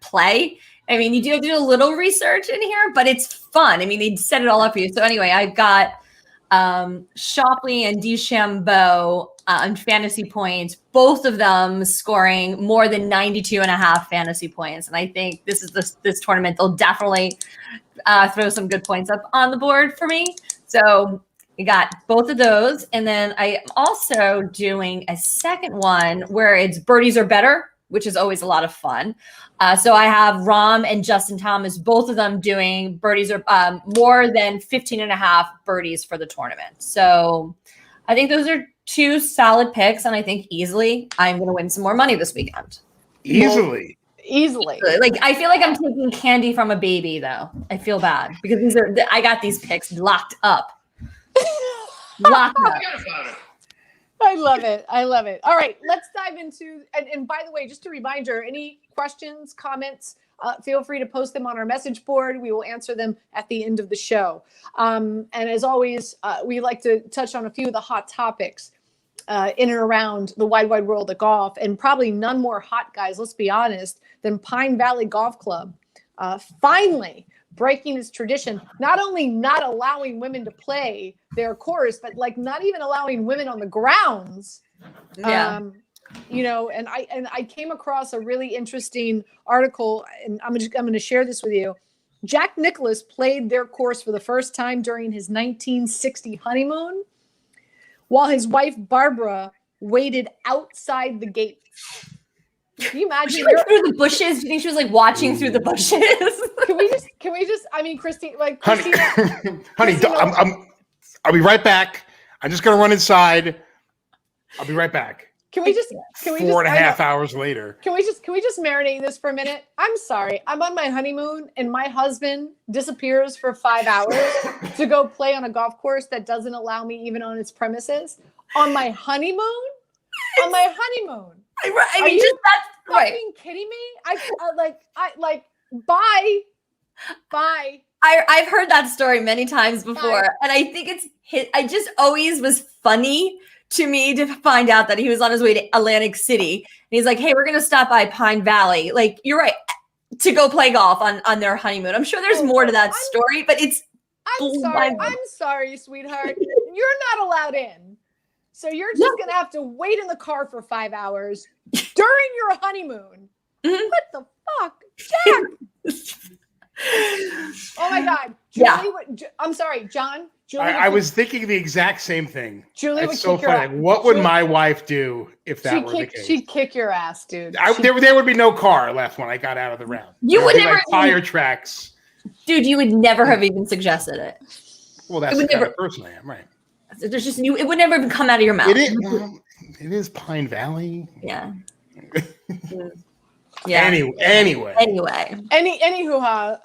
Speaker 3: play. I mean, you do have to do a little research in here, but it's fun. I mean, they set it all up for you. So anyway, I've got Shopley and DeChambeau on fantasy points, both of them scoring more than 92.5 fantasy points. And I think this tournament, they'll definitely throw some good points up on the board for me. So we got both of those. And then I am also doing a second one where it's birdies or better, which is always a lot of fun. So I have Rahm and Justin Thomas, both of them doing birdies or more than 15.5 birdies for the tournament. So I think those are two solid picks. And I think easily I'm going to win some more money this weekend.
Speaker 2: Easily.
Speaker 3: Like, I feel like I'm taking candy from a baby, though. I feel bad because I got these picks locked up.
Speaker 1: I love it. All right, let's dive into, and by the way, just a reminder, any questions, comments, feel free to post them on our message board. We will answer them at the end of the show. And as always, we like to touch on a few of the hot topics in and around the wide world of golf, and probably none more hot, guys, let's be honest, than Pine Valley Golf Club. Finally breaking its tradition, not only not allowing women to play their course, but like not even allowing women on the grounds. Yeah. And I came across a really interesting article, and I'm going to share this with you. Jack Nicklaus played their course for the first time during his 1960 honeymoon, while his wife Barbara waited outside the gate. Can you imagine?
Speaker 3: Through the bushes? Do you think she was like watching through the bushes?
Speaker 1: Can we just? I mean, Christine,
Speaker 2: honey,
Speaker 1: Christina,
Speaker 2: I'll be right back. I'm just gonna run inside. I'll be right back.
Speaker 1: Can we just
Speaker 2: 4.5 hours later?
Speaker 1: Can we just marinate this for a minute? I'm sorry. I'm on my honeymoon and my husband disappears for 5 hours to go play on a golf course that doesn't allow me even on its premises. On my honeymoon? On my honeymoon.
Speaker 3: I mean, just that's right.
Speaker 1: Are you kidding me? Bye.
Speaker 3: I've heard that story many times before, and I think I just always was funny to me to find out that he was on his way to Atlantic City, and he's like, "Hey, we're gonna stop by Pine Valley." Like, you're right, to go play golf on their honeymoon. I'm sure there's more to that story, but it's.
Speaker 1: I'm sorry, sweetheart. You're not allowed in. So you're just going to have to wait in the car for 5 hours during your honeymoon. Mm-hmm. What the fuck? Jack! Oh my God. Julie, I'm sorry, John. Julie
Speaker 2: I was thinking the exact same thing.
Speaker 1: Julie
Speaker 2: That's so funny. What would my wife do if that were the case?
Speaker 1: She'd kick your ass, dude.
Speaker 2: There would be no car left when I got out of the round.
Speaker 3: You would never.
Speaker 2: Like tire tracks.
Speaker 3: Dude, you would never have even suggested it.
Speaker 2: Well, that's the kind of person I am, right?
Speaker 3: There's just it would never even come out of your mouth.
Speaker 2: It is Pine Valley.
Speaker 3: Yeah.
Speaker 2: Yeah. Anyway.
Speaker 1: Anywho,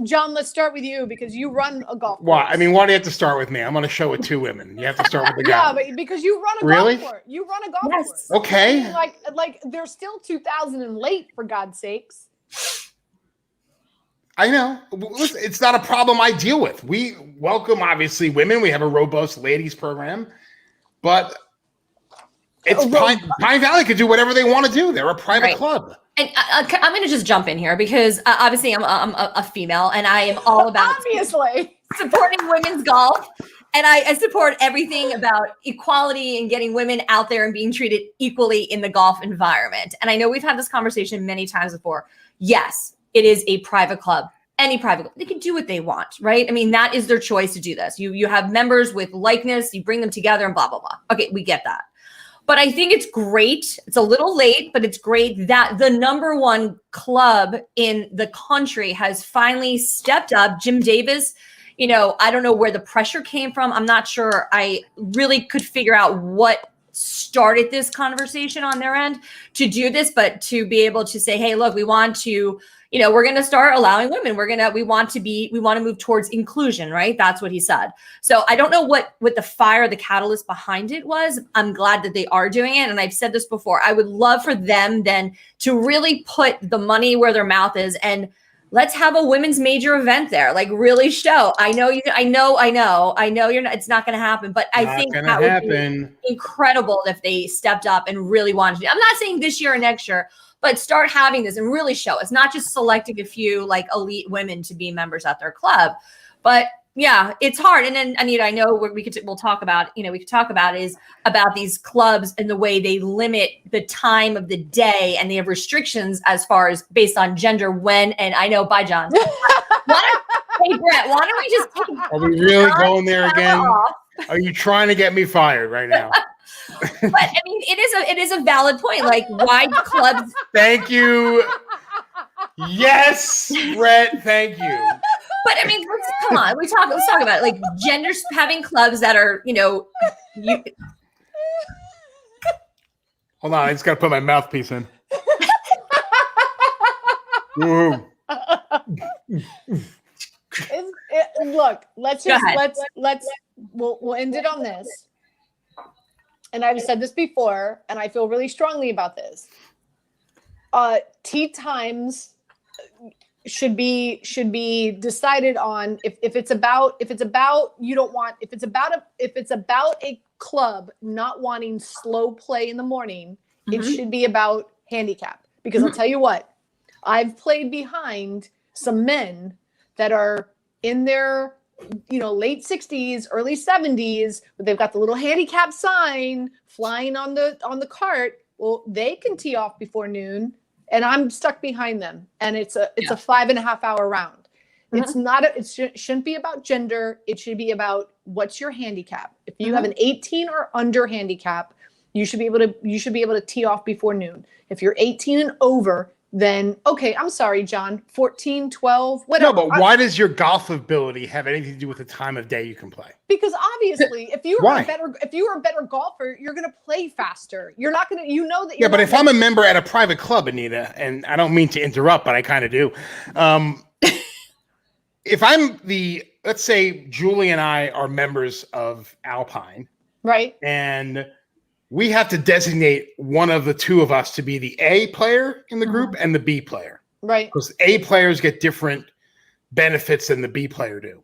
Speaker 1: John, let's start with you because you run a golf course.
Speaker 2: Why? I mean, why do you have to start with me? I'm on a show with two women. You have to start with the guy.
Speaker 1: Yeah, but because you run a golf course. You run a golf course.
Speaker 2: Okay.
Speaker 1: Like they're still 2000 and late, for God's sakes.
Speaker 2: I know. Listen, it's not a problem I deal with. We welcome, obviously, women. We have a robust ladies program. But it's Pine Valley could do whatever they want to do. They're a private club.
Speaker 3: And I'm going to just jump in here because obviously I'm a female and I am all about supporting women's golf. And I support everything about equality and getting women out there and being treated equally in the golf environment. And I know we've had this conversation many times before. Yes, it is a private club. Any private club, they can do what they want, right? I mean, that is their choice to do this. You have members with likeness, you bring them together and blah, blah, blah. Okay, we get that. But I think it's great. It's a little late, but it's great that the number one club in the country has finally stepped up. Jim Davis, I don't know where the pressure came from. I'm not sure I really could figure out what started this conversation on their end to do this, but to be able to say, hey, look, we want to, we're going to start allowing women. We want to move towards inclusion, right? That's what he said. So I don't know what the catalyst behind it was. I'm glad that they are doing it. And I've said this before, I would love for them then to really put the money where their mouth is, and let's have a women's major event there. Like, really show. I know you're not, it's not going to happen, but I think that would be incredible if they stepped up and really wanted to. I'm not saying this year or next year, but start having this and really show. It's not just selecting a few like elite women to be members at their club, but yeah, it's hard. And then Anita, I know we'll talk about, is about these clubs and the way they limit the time of the day, and they have restrictions as far as based on gender when, and I know, bye John. Hey Brett, why don't we just take
Speaker 2: Are we really going there again? Are you trying to get me fired right now?
Speaker 3: But I mean, it is a valid point. Like, why clubs?
Speaker 2: Thank you. Yes, Brett. Thank you.
Speaker 3: But I mean, come on. Let's talk about it. Like gender, having clubs that are,
Speaker 2: Hold on, I just got to put my mouthpiece in. Woo.
Speaker 1: Look, we'll end it on this. And I've said this before, and I feel really strongly about this. Tea times should be decided on if it's about a club not wanting slow play in the morning, it should be about handicap. Because I'll tell you what, I've played behind some men that are in their late 60s, early 70s, but they've got the little handicap sign flying on the cart. Well, they can tee off before noon, and I'm stuck behind them, and it's a 5.5 hour round. It's not shouldn't be about gender. It should be about what's your handicap. If you have an 18 or under handicap, you should be able to tee off before noon. If you're 18 and over, then okay, I'm sorry, John, 14, 12, whatever.
Speaker 2: No, but why does your golf ability have anything to do with the time of day you can play?
Speaker 1: Because obviously, if you were a better golfer, you're going to play faster. You're not going to, that.
Speaker 2: Yeah, but if I'm a member at a private club, Anita, and I don't mean to interrupt, but I kind of do. If I'm let's say Julie and I are members of Alpine,
Speaker 1: right,
Speaker 2: and we have to designate one of the two of us to be the A player in the group and the B player.
Speaker 1: Right.
Speaker 2: Because A players get different benefits than the B player do.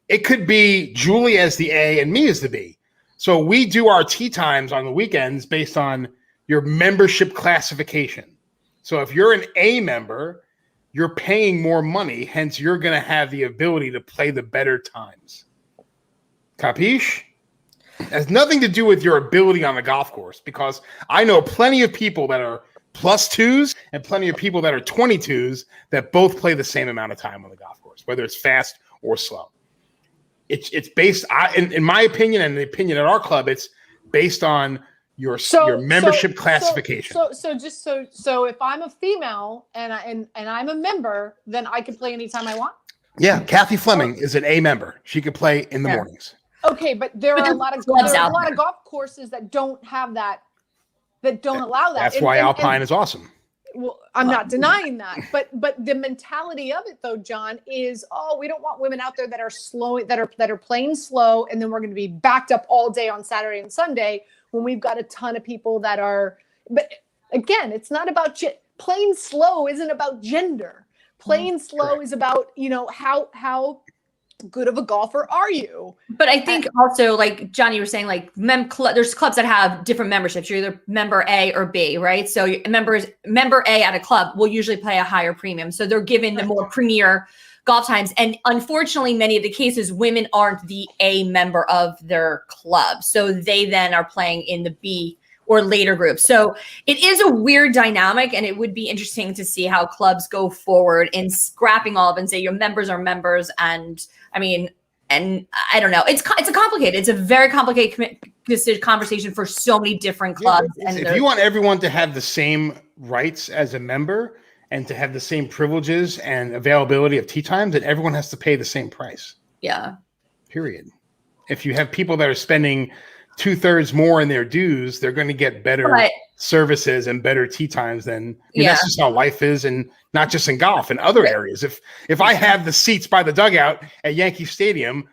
Speaker 2: It could be Julie as the A and me as the B. So we do our tee times on the weekends based on your membership classification. So if you're an A member, you're paying more money. Hence, you're going to have the ability to play the better times. Capiche? It has nothing to do with your ability on the golf course, because I know plenty of people that are +2s and plenty of people that are 22s that both play the same amount of time on the golf course, whether it's fast or slow. It's based, in my opinion, and the opinion at our club, it's based on your membership classification.
Speaker 1: So if I'm a female and I'm a member, then I can play anytime I want.
Speaker 2: Yeah, Kathy Fleming is an A member. She could play in the mornings.
Speaker 1: Okay, but there are a lot of golf courses that don't have that, that don't allow that.
Speaker 2: That's why Alpine is awesome.
Speaker 1: Well, I'm not denying that, but the mentality of it though, John, is we don't want women out there that are slow, that are playing slow, and then we're going to be backed up all day on Saturday and Sunday when we've got a ton of people that are. But again, it's not about playing slow. Isn't about gender. Playing slow is about how good of a golfer are you? But
Speaker 3: I think also, like Johnny, you were saying, like there's clubs that have different memberships. You're either member A or B, right? So member A at a club will usually pay a higher premium. So they're given the more premier golf times. And unfortunately, many of the cases, women aren't the A member of their club. So they then are playing in the B or later group. So it is a weird dynamic, and it would be interesting to see how clubs go forward in scrapping all of it and say your members are members. And I mean, and I don't know. It's a very complicated conversation for so many different clubs.
Speaker 2: Yeah, if you want everyone to have the same rights as a member and to have the same privileges and availability of tee times, then everyone has to pay the same price.
Speaker 3: Yeah.
Speaker 2: Period. If you have people that are spending 2/3 more in their dues, they're going to get better services and better tee times than that's just how life is, and not just in golf, in other areas. If I have the seats by the dugout at Yankee Stadium,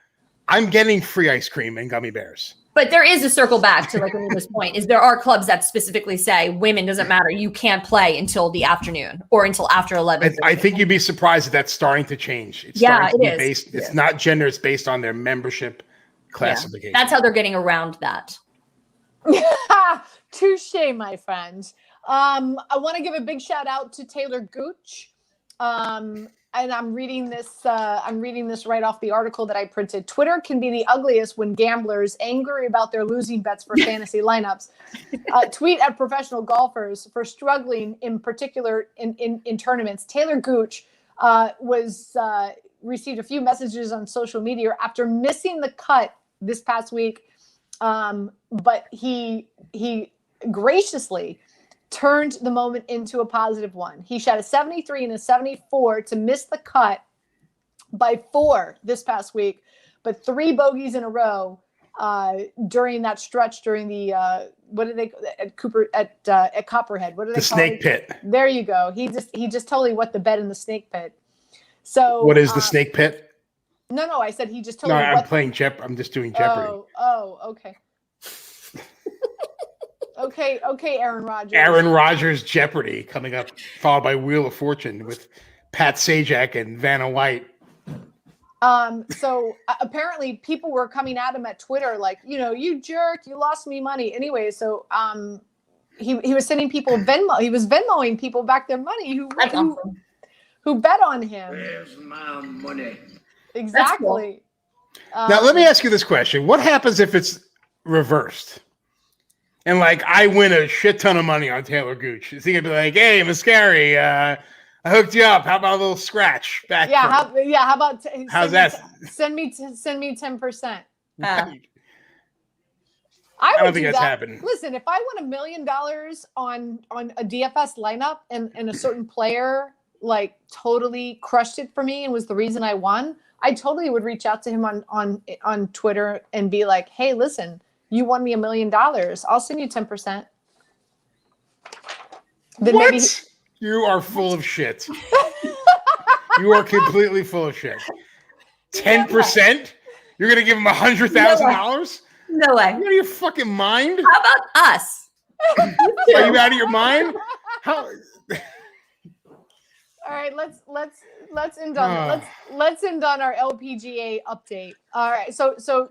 Speaker 2: I'm getting free ice cream and gummy bears.
Speaker 3: But there is a circle back to like Anita's point, is there are clubs that specifically say women doesn't matter. You can't play until the afternoon or until after 11.
Speaker 2: I think you'd be surprised that that's starting to change. It's It's not gender. It's based on their membership classification.
Speaker 3: That's how they're getting around that.
Speaker 1: Touche, my friends. I want to give a big shout out to Taylor Gooch. And I'm reading this right off the article that I printed. Twitter can be the ugliest when gamblers, angry about their losing bets for fantasy lineups, tweet at professional golfers for struggling, in particular in tournaments. Taylor Gooch received a few messages on social media after missing the cut this past week, but he graciously turned the moment into a positive one. He shot a 73 and a 74 to miss the cut by 4 this past week, but 3 bogeys in a row during that stretch during the what did they at Copperhead? What do they call
Speaker 2: snake pit?
Speaker 1: There you go. He just totally wet the bed in the snake pit. So
Speaker 2: what is the snake pit?
Speaker 1: No, I said he just totally.
Speaker 2: No, I'm playing I'm just doing Jeopardy.
Speaker 1: Oh, okay. Okay, Aaron Rodgers.
Speaker 2: Aaron Rodgers Jeopardy coming up, followed by Wheel of Fortune with Pat Sajak and Vanna White.
Speaker 1: So apparently people were coming at him at Twitter like, you jerk, you lost me money. Anyway, so he was sending people Venmo. He was Venmoing people back their money who bet on him.
Speaker 5: Where's my money?
Speaker 1: Exactly.
Speaker 3: Cool.
Speaker 2: Now let me ask you this question: what happens if it's reversed? And like I win a shit ton of money on Taylor Gooch. Is he gonna be like, "Hey, Mascari, I hooked you up. How about a little scratch back?"
Speaker 1: Yeah, how about
Speaker 2: how's that?
Speaker 1: Send me 10%.
Speaker 2: I
Speaker 1: I
Speaker 2: don't think that's happening.
Speaker 1: Listen, if I won $1 million on a DFS lineup and a certain player like totally crushed it for me and was the reason I won, I totally would reach out to him on Twitter and be like, "Hey, listen. You won me $1 million. I'll send you 10%. Then
Speaker 2: what? You are full of shit. You are completely full of shit. 10%? You're gonna give him $100,000?
Speaker 3: No way.
Speaker 2: Are you out of your fucking mind?
Speaker 3: How about us?
Speaker 2: Are you out of your mind? How?
Speaker 1: All right, let's end on let's end on our LPGA update. All right, so.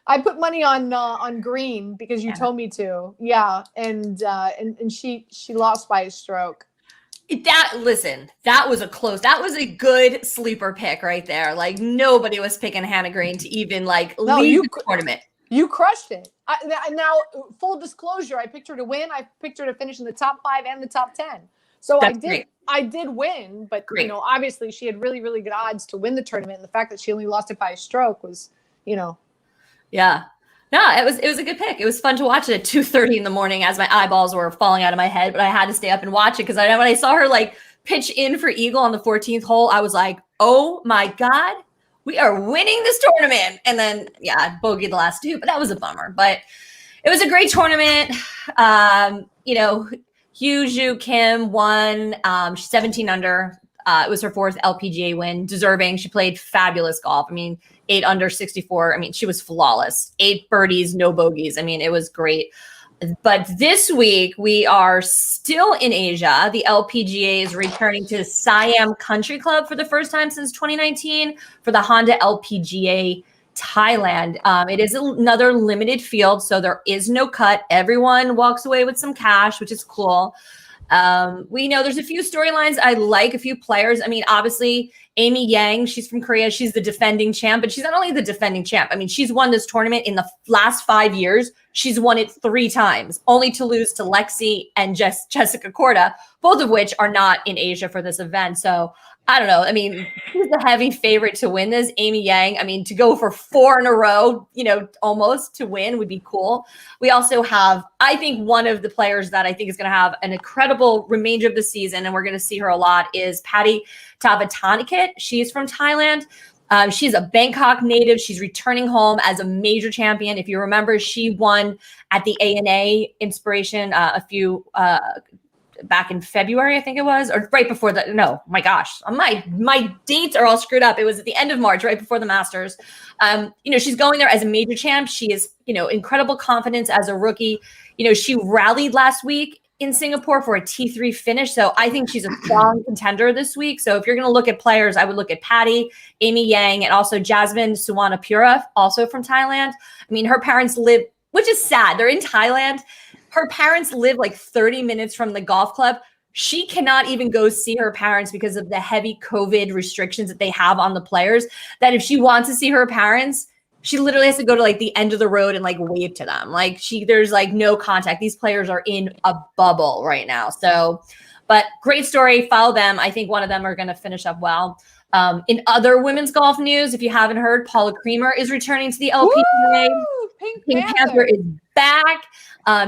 Speaker 1: I put money on Green because you told me to. Yeah, and she lost by a stroke.
Speaker 3: That was a good sleeper pick right there. Like nobody was picking Hannah Green to even lead the tournament.
Speaker 1: You crushed it. Now, full disclosure, I picked her to win. I picked her to finish in the top 5 and the top 10. So I did win, but obviously she had really, really good odds to win the tournament. And the fact that she only lost it by a stroke was,
Speaker 3: Yeah. No, it was a good pick. It was fun to watch it at 2:30 in the morning as my eyeballs were falling out of my head, but I had to stay up and watch it because when I saw her pitch in for eagle on the 14th hole, I was like, "Oh my God, we are winning this tournament." And then I bogeyed the last 2, but that was a bummer. But it was a great tournament. Hyu Kim won. She's 17 under. It was her 4th LPGA win, deserving. She played fabulous golf. 8 under 64. She was flawless. 8 birdies, no bogeys. It was great. But this week we are still in Asia. The LPGA is returning to Siam Country Club for the first time since 2019 for the Honda LPGA Thailand. It is another limited field, so there is no cut. Everyone walks away with some cash, which is cool. We know there's a few storylines I like, a few players. Obviously, Amy Yang, she's from Korea. She's the defending champ, but she's not only the defending champ. She's won this tournament in the last 5 years. She's won it 3 times, only to lose to Lexi and Jessica Korda, both of which are not in Asia for this event. So I don't know. Who's the heavy favorite to win this? Amy Yang. To go for 4 in a row, almost to win would be cool. We also have, I think, one of the players that I think is going to have an incredible remainder of the season, and we're going to see her a lot, is Patty Tavatanakit. She's from Thailand. She's a Bangkok native. She's returning home as a major champion. If you remember, she won at the ANA Inspiration a few back in February, I think it was, or right before the, no, my gosh, my dates are all screwed up. It was at the end of March, right before the Masters. She's going there as a major champ. She is, incredible confidence as a rookie. She rallied last week in Singapore for a T3 finish. So I think she's a strong contender this week. So if you're going to look at players, I would look at Patty, Amy Yang, and also Jasmine Suwanapura, also from Thailand. I mean, her parents live, which is sad. They're in Thailand. Her parents live like 30 minutes from the golf club. She cannot even go see her parents because of the heavy COVID restrictions that they have on the players, that if she wants to see her parents, she literally has to go to like the end of the road and like wave to them. There's like no contact. These players are in a bubble right now. So, but great story. Follow them. I think one of them are going to finish up well. In other women's golf news, if you haven't heard, Paula Creamer is returning to the LPGA. Pink Panther is back.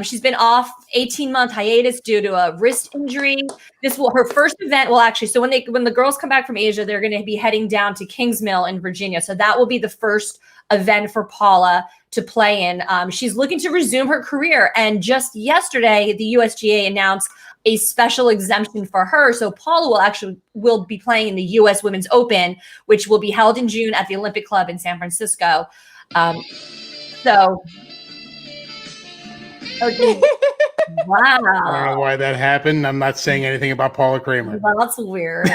Speaker 3: She's been off 18-month hiatus due to a wrist injury. Her first event will actually, so when the girls come back from Asia, they're going to be heading down to Kingsmill in Virginia. So that will be the first event for Paula to play in. She's looking to resume her career. And just yesterday, the USGA announced a special exemption for her. So Paula will be playing in the US Women's Open, which will be held in June at the Olympic Club in San Francisco. Okay. Wow.
Speaker 2: I don't know why that happened. I'm not saying anything about Paula Creamer.
Speaker 3: Well, that's weird.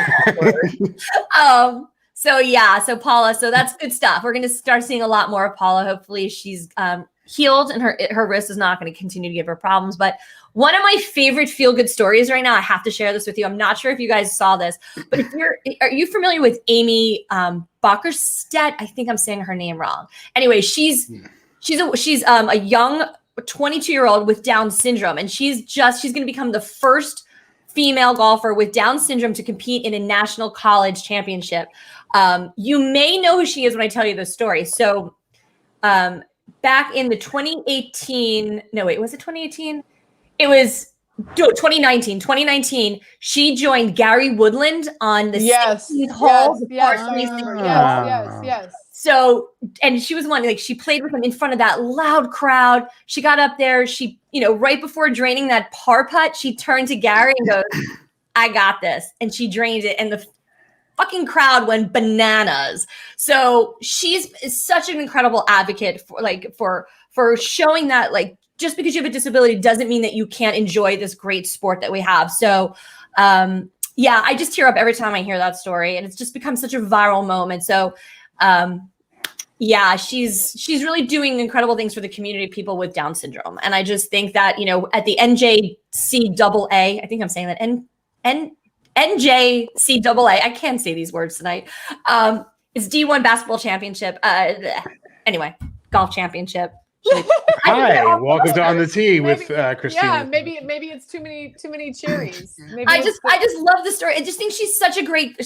Speaker 3: So Paula, so that's good stuff. We're going to start seeing a lot more of Paula. Hopefully she's healed and her wrist is not going to continue to give her problems. But one of my favorite feel-good stories right now, I have to share this with you. I'm not sure if you guys saw this, but are you familiar with Amy Bockerstedt? I think I'm saying her name wrong. Anyway, she's a young 22-year-old with Down syndrome, and she's going to become the first female golfer with Down syndrome to compete in a national college championship. You may know who she is when I tell you this story. So back in the 2018, no, wait, was it 2018? It was 2019. 2019, she joined Gary Woodland on the 16th hole.
Speaker 1: Yes.
Speaker 3: So, and she was one, like, she played with him in front of that loud crowd. She got up there. She, right before draining that par putt, she turned to Gary and goes, "I got this." And she drained it. And the fucking crowd went bananas. So she's such an incredible advocate for showing that, like, just because you have a disability doesn't mean that you can't enjoy this great sport that we have. So, I just tear up every time I hear that story, and it's just become such a viral moment. So, she's really doing incredible things for the community of people with Down syndrome. And I just think that, at the NJCAA, I think I'm saying that NJCAA, I can't say these words tonight. It's D1 basketball championship. Anyway, golf championship.
Speaker 2: Hi, welcome to On the Tee with Christina.
Speaker 1: Yeah, maybe it's too many cherries.
Speaker 3: I just love the story. I just think she's such a great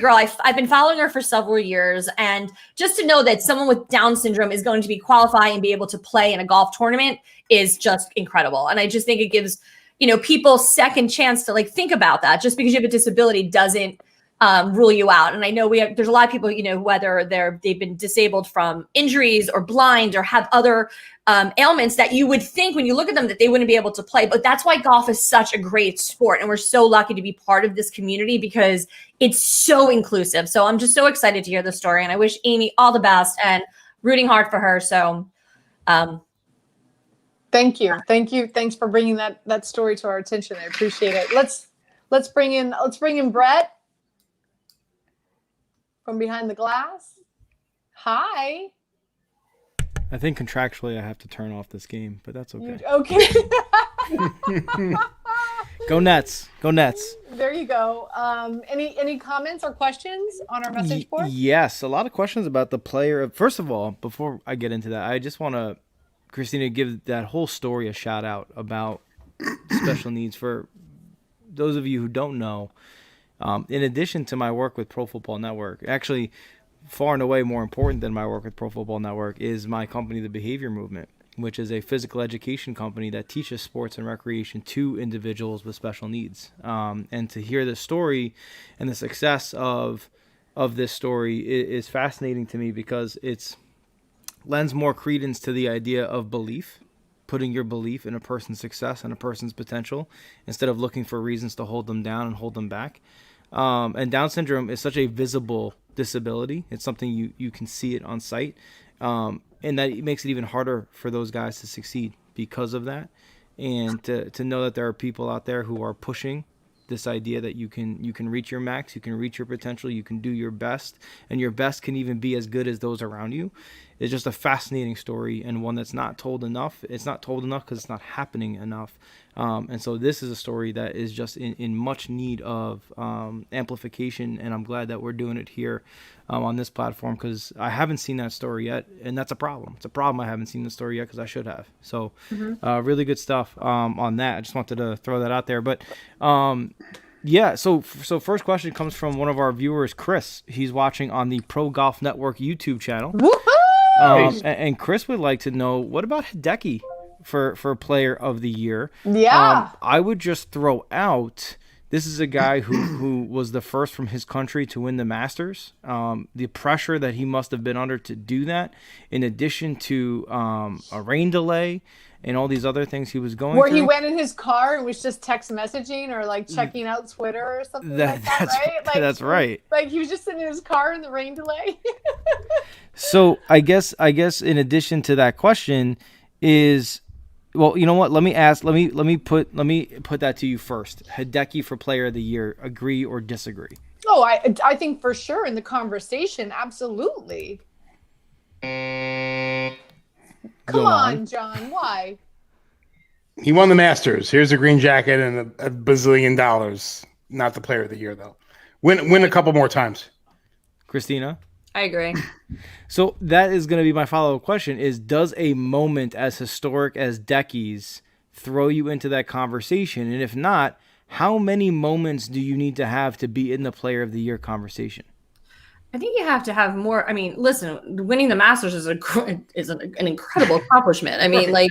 Speaker 3: girl. I've been following her for several years, and just to know that someone with Down syndrome is going to be qualified and be able to play in a golf tournament is just incredible. And I just think it gives people second chance to think about that. Just because you have a disability doesn't rule you out. And I know there's a lot of people, whether they've been disabled from injuries or blind or have other ailments that you would think when you look at them that they wouldn't be able to play. But that's why golf is such a great sport. And we're so lucky to be part of this community because it's so inclusive. So I'm just so excited to hear the story. And I wish Amy all the best and rooting hard for her. So
Speaker 1: thank you. Thanks for bringing that story to our attention. I appreciate it. Let's bring in Brett from behind the glass. Hi.
Speaker 4: I think contractually I have to turn off this game, but that's okay.
Speaker 1: Okay.
Speaker 4: Go Nets. Go Nets.
Speaker 1: There you go. Any comments or questions on our message board?
Speaker 4: Yes, a lot of questions about the player. First of all, before I get into that, I just want to, Christina, give that whole story a shout out about special needs. For those of you who don't know, in addition to my work with Pro Football Network, actually far and away more important than my work with Pro Football Network is my company, The Behavior Movement, which is a physical education company that teaches sports and recreation to individuals with special needs. And to hear the story and the success of of this story is fascinating to me because it's lends more credence to the idea of belief, putting your belief in a person's success and a person's potential instead of looking for reasons to hold them down and hold them back. And Down syndrome is such a visible disability. It's something you can see it on sight. And that makes it even harder for those guys to succeed because of that. And to know that there are people out there who are pushing this idea that you can reach your max, you can reach your potential, you can do your best, and your best can even be as good as those around you. It's just a fascinating story and one that's not told enough. It's not told enough because it's not happening enough. And so this is a story that is just in much need of amplification, and I'm glad that we're doing it here on this platform because I haven't seen that story yet, and that's a problem. It's a problem I haven't seen the story yet because I should have. So really good stuff on that. I just wanted to throw that out there. But yeah, so first question comes from one of our viewers, Chris. He's watching on the Pro Golf Network YouTube channel. And Chris would like to know, what about Hideki for Player of the Year?
Speaker 1: Yeah.
Speaker 4: I would just throw out, this is a guy who was the first from his country to win the Masters. The pressure that he must have been under to do that, in addition to a rain delay and all these other things he was going through.
Speaker 1: Where he went in his car and was just text messaging or like checking out Twitter or something like that, right? Like,
Speaker 4: that's right.
Speaker 1: Like he was just sitting in his car in the rain delay.
Speaker 4: So I guess in addition to that question is, well, you know what? Let me put that to you first. Hideki for Player of the Year, agree or disagree?
Speaker 1: Oh, I think for sure in the conversation, absolutely. Come on, John. Why?
Speaker 2: He won the Masters. Here's a green jacket and a bazillion dollars. Not the Player of the Year though. Win a couple more times.
Speaker 4: Christina?
Speaker 3: I agree.
Speaker 4: So that is going to be my follow-up question is, does a moment as historic as Decky's throw you into that conversation? And if not, how many moments do you need to have to be in the Player of the Year conversation?
Speaker 3: I think you have to have more. I mean, listen, winning the Masters is an incredible accomplishment. I mean, like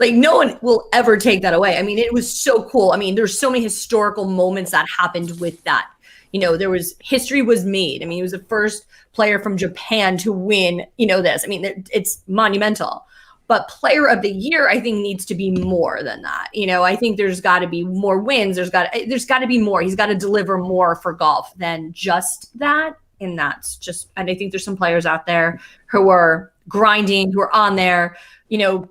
Speaker 3: no one will ever take that away. I mean, it was so cool. I mean, there's so many historical moments that happened with that. You know, history was made. I mean, he was the first player from Japan to win, this. I mean, it's monumental. But Player of the Year, I think, needs to be more than that. I think there's got to be more wins. There's got to be more. He's got to deliver more for golf than just that. And and I think there's some players out there who are grinding, who are on there,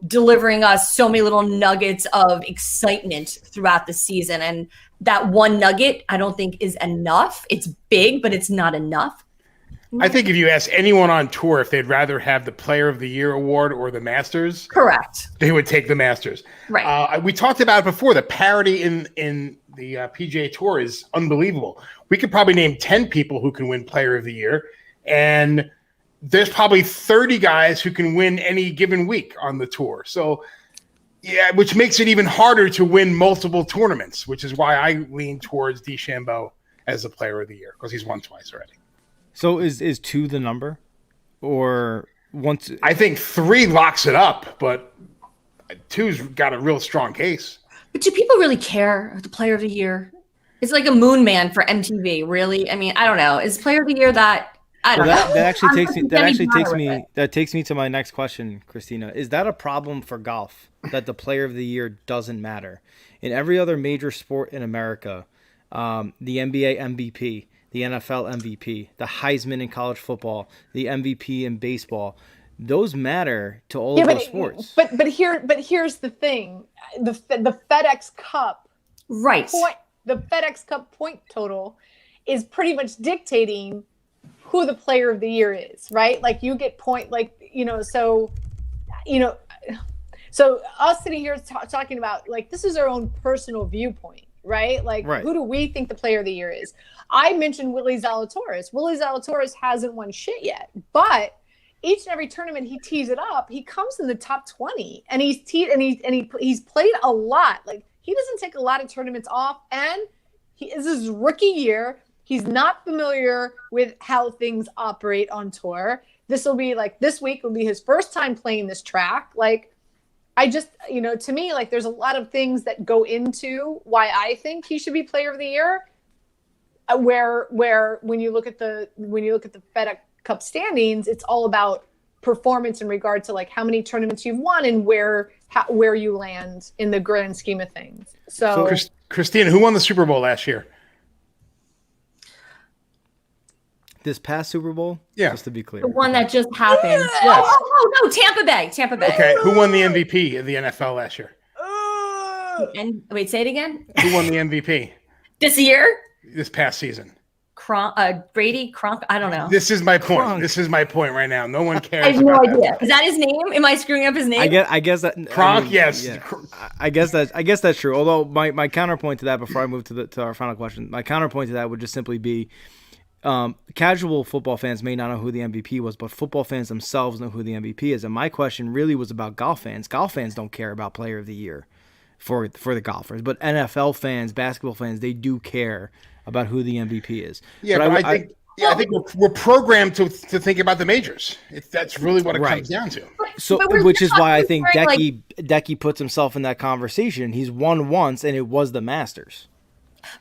Speaker 3: delivering us so many little nuggets of excitement throughout the season. And that one nugget, I don't think is enough. It's big, but it's not enough.
Speaker 2: I think if you ask anyone on tour if they'd rather have the Player of the Year award or the Masters,
Speaker 3: correct,
Speaker 2: they would take the Masters.
Speaker 3: Right.
Speaker 2: We talked about it before. The parity in the PGA Tour is unbelievable. We could probably name 10 people who can win Player of the Year, and there's probably 30 guys who can win any given week on the tour. So, yeah, which makes it even harder to win multiple tournaments, which is why I lean towards DeChambeau as the Player of the Year, because he's won twice already.
Speaker 4: So is 2 the number, or once?
Speaker 2: I think 3 locks it up, but 2's got a real strong case.
Speaker 3: But do people really care the Player of the Year? It's like a Moon Man for MTV, really. I mean, I don't know. Is Player of the Year that? I don't know.
Speaker 4: That takes me to my next question, Christina. Is that a problem for golf that the Player of the Year doesn't matter? In every other major sport in America, the NBA MVP, the NFL MVP, the Heisman in college football, the MVP in baseball, those matter to all of those sports.
Speaker 1: But here's the thing: the FedEx Cup,
Speaker 3: right?
Speaker 1: The FedEx Cup point total is pretty much dictating who the Player of the Year is, right? Like you get so us sitting here talking about like this is our own personal viewpoint, right? Like Who do we think the Player of the Year is? I mentioned Willie Zalatoris. Willie Zalatoris hasn't won shit yet, but each and every tournament he tees it up, he comes in the top 20, and he's played a lot. Like he doesn't take a lot of tournaments off, and this is his rookie year. He's not familiar with how things operate on tour. This week will be his first time playing this track. Like, I just, to me, like there's a lot of things that go into why I think he should be Player of the Year. where when you look at the FedEx Cup standings, it's all about performance in regard to like how many tournaments you've won and where you land in the grand scheme of things. So
Speaker 2: Christina, who won the Super Bowl last year?
Speaker 4: This past Super Bowl?
Speaker 2: Yeah.
Speaker 4: Just to be clear.
Speaker 3: The one that just happened.
Speaker 2: Yes.
Speaker 3: Oh, no, Tampa Bay.
Speaker 2: Okay, who won the MVP of the NFL last year?
Speaker 3: And wait, say it again.
Speaker 2: Who won the MVP
Speaker 3: This year?
Speaker 2: this past season?
Speaker 3: Brady Kronk. I don't know.
Speaker 2: This is my point.
Speaker 4: Kronk.
Speaker 2: This is my point right now. No one cares.
Speaker 3: I have no
Speaker 2: about
Speaker 3: idea.
Speaker 2: that.
Speaker 3: Is that his name? Am I screwing up his name?
Speaker 4: I guess that
Speaker 2: Kronk,
Speaker 4: I mean,
Speaker 2: yes.
Speaker 4: yeah. I guess that's true. Although my counterpoint to that, before I move to our final question, my counterpoint to that would just simply be, casual football fans may not know who the MVP was, but football fans themselves know who the MVP is. And my question really was about golf fans. Golf fans don't care about Player of the Year for the golfers, but NFL fans, basketball fans, they do care about who the MVP is.
Speaker 2: Yeah, but I think we're programmed to think about the majors. That's really what it comes down to.
Speaker 4: So, which is why I think Decky puts himself in that conversation. He's won once, and it was the Masters.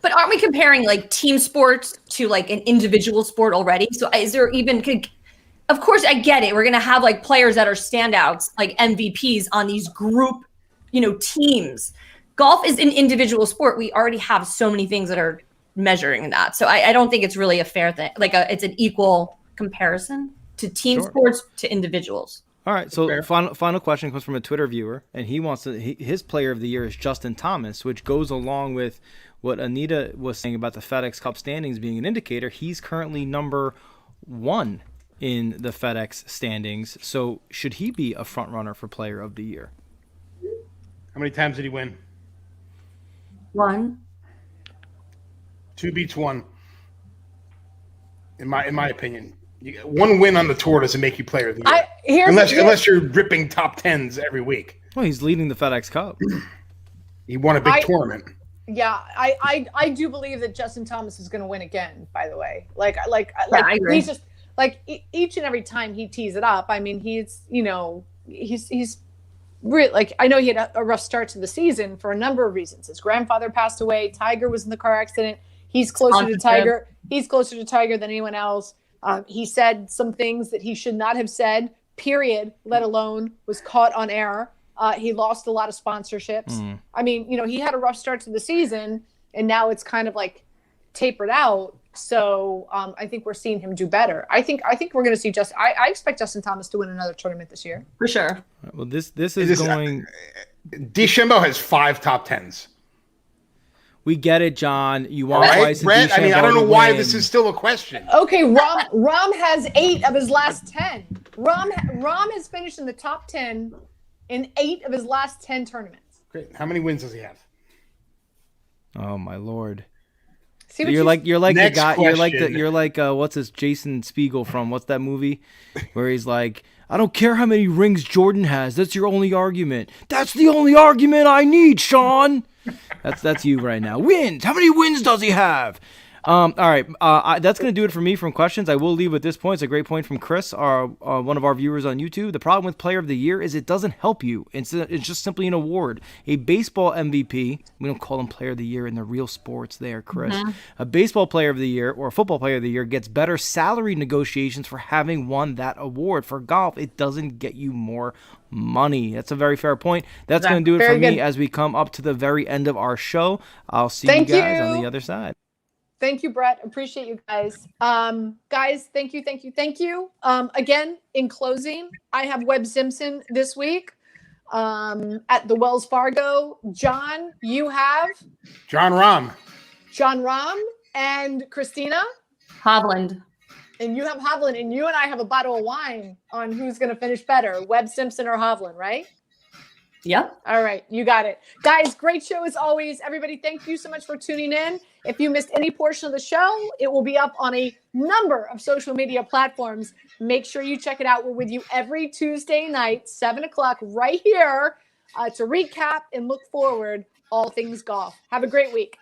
Speaker 3: But aren't we comparing like team sports to like an individual sport already? So is there even? Of course, I get it. We're gonna have like players that are standouts, like MVPs on these group, teams. Golf is an individual sport. We already have so many things that are measuring that. So I don't think it's really a fair thing. It's an equal comparison to team sports to individuals.
Speaker 4: All right. So final question comes from a Twitter viewer, and he wants his Player of the Year is Justin Thomas, which goes along with what Anita was saying about the FedEx Cup standings being an indicator. He's currently number 1 in the FedEx standings. So should he be a front runner for Player of the Year?
Speaker 2: How many times did he win?
Speaker 3: 1.
Speaker 2: 2 beats 1. In my opinion, one win on the tour doesn't make you Player of the Year, unless you're ripping top 10s every week.
Speaker 4: Well, he's leading the FedEx Cup.
Speaker 2: He won a big tournament.
Speaker 1: Yeah, I do believe that Justin Thomas is going to win again. By the way, like
Speaker 3: I agree.
Speaker 1: he's just like each and every time he tees it up. I mean, he's really, like, I know he had a rough start to the season for a number of reasons. His grandfather passed away. Tiger was in the car accident. He's closer to Tiger. He's closer to Tiger than anyone else. He said some things that he should not have said. Period. Let alone was caught on air. He lost a lot of sponsorships. I mean, he had a rough start to the season, and now it's kind of like tapered out. So I think we're seeing him do better. I think we're going to see I expect Justin Thomas to win another tournament this year
Speaker 3: For sure.
Speaker 4: Well, this is going.
Speaker 2: DeChambeau has 5 top 10s.
Speaker 4: We get it, John. You want
Speaker 2: right, Brett? I mean, I don't know why this is still a question.
Speaker 1: Okay, Rahm has 8 of his last 10. Rahm has finished in the top 10 in 8 of his last 10 tournaments.
Speaker 2: Great. How many wins does he have?
Speaker 4: Oh my Lord!
Speaker 1: See
Speaker 4: you're like the guy.
Speaker 2: Question.
Speaker 4: You're like what's this Jason Spiegel from? What's that movie where he's like, I don't care how many rings Jordan has. That's your only argument. That's the only argument I need, Sean. That's you right now. Wins. How many wins does he have? All right. That's going to do it for me from questions. I will leave at this point. It's a great point from Chris, one of our viewers on YouTube. The problem with Player of the Year is it doesn't help you. It's just simply an award. A baseball MVP, we don't call him Player of the Year in the real sports there, Chris. Mm-hmm. A baseball Player of the Year or a football Player of the Year gets better salary negotiations for having won that award. For golf, it doesn't get you more money. That's a very fair point. That's going to do it for me as we come up to the very end of our show. I'll see you guys on the other side.
Speaker 1: Thank you, Brett. Appreciate you guys. Guys, thank you. Again, in closing, I have Webb Simpson this week at the Wells Fargo. John, you have?
Speaker 2: John Rahm. And Christina?
Speaker 3: Hovland.
Speaker 1: And you have Hovland. And you and I have a bottle of wine on who's going to finish better, Webb Simpson or Hovland, right?
Speaker 3: Yep.
Speaker 1: All right. You got it. Guys, great show as always. Everybody, thank you so much for tuning in. If you missed any portion of the show, it will be up on a number of social media platforms. Make sure you check it out. We're with you every Tuesday night, 7:00 right here to recap and look forward all things golf. Have a great week.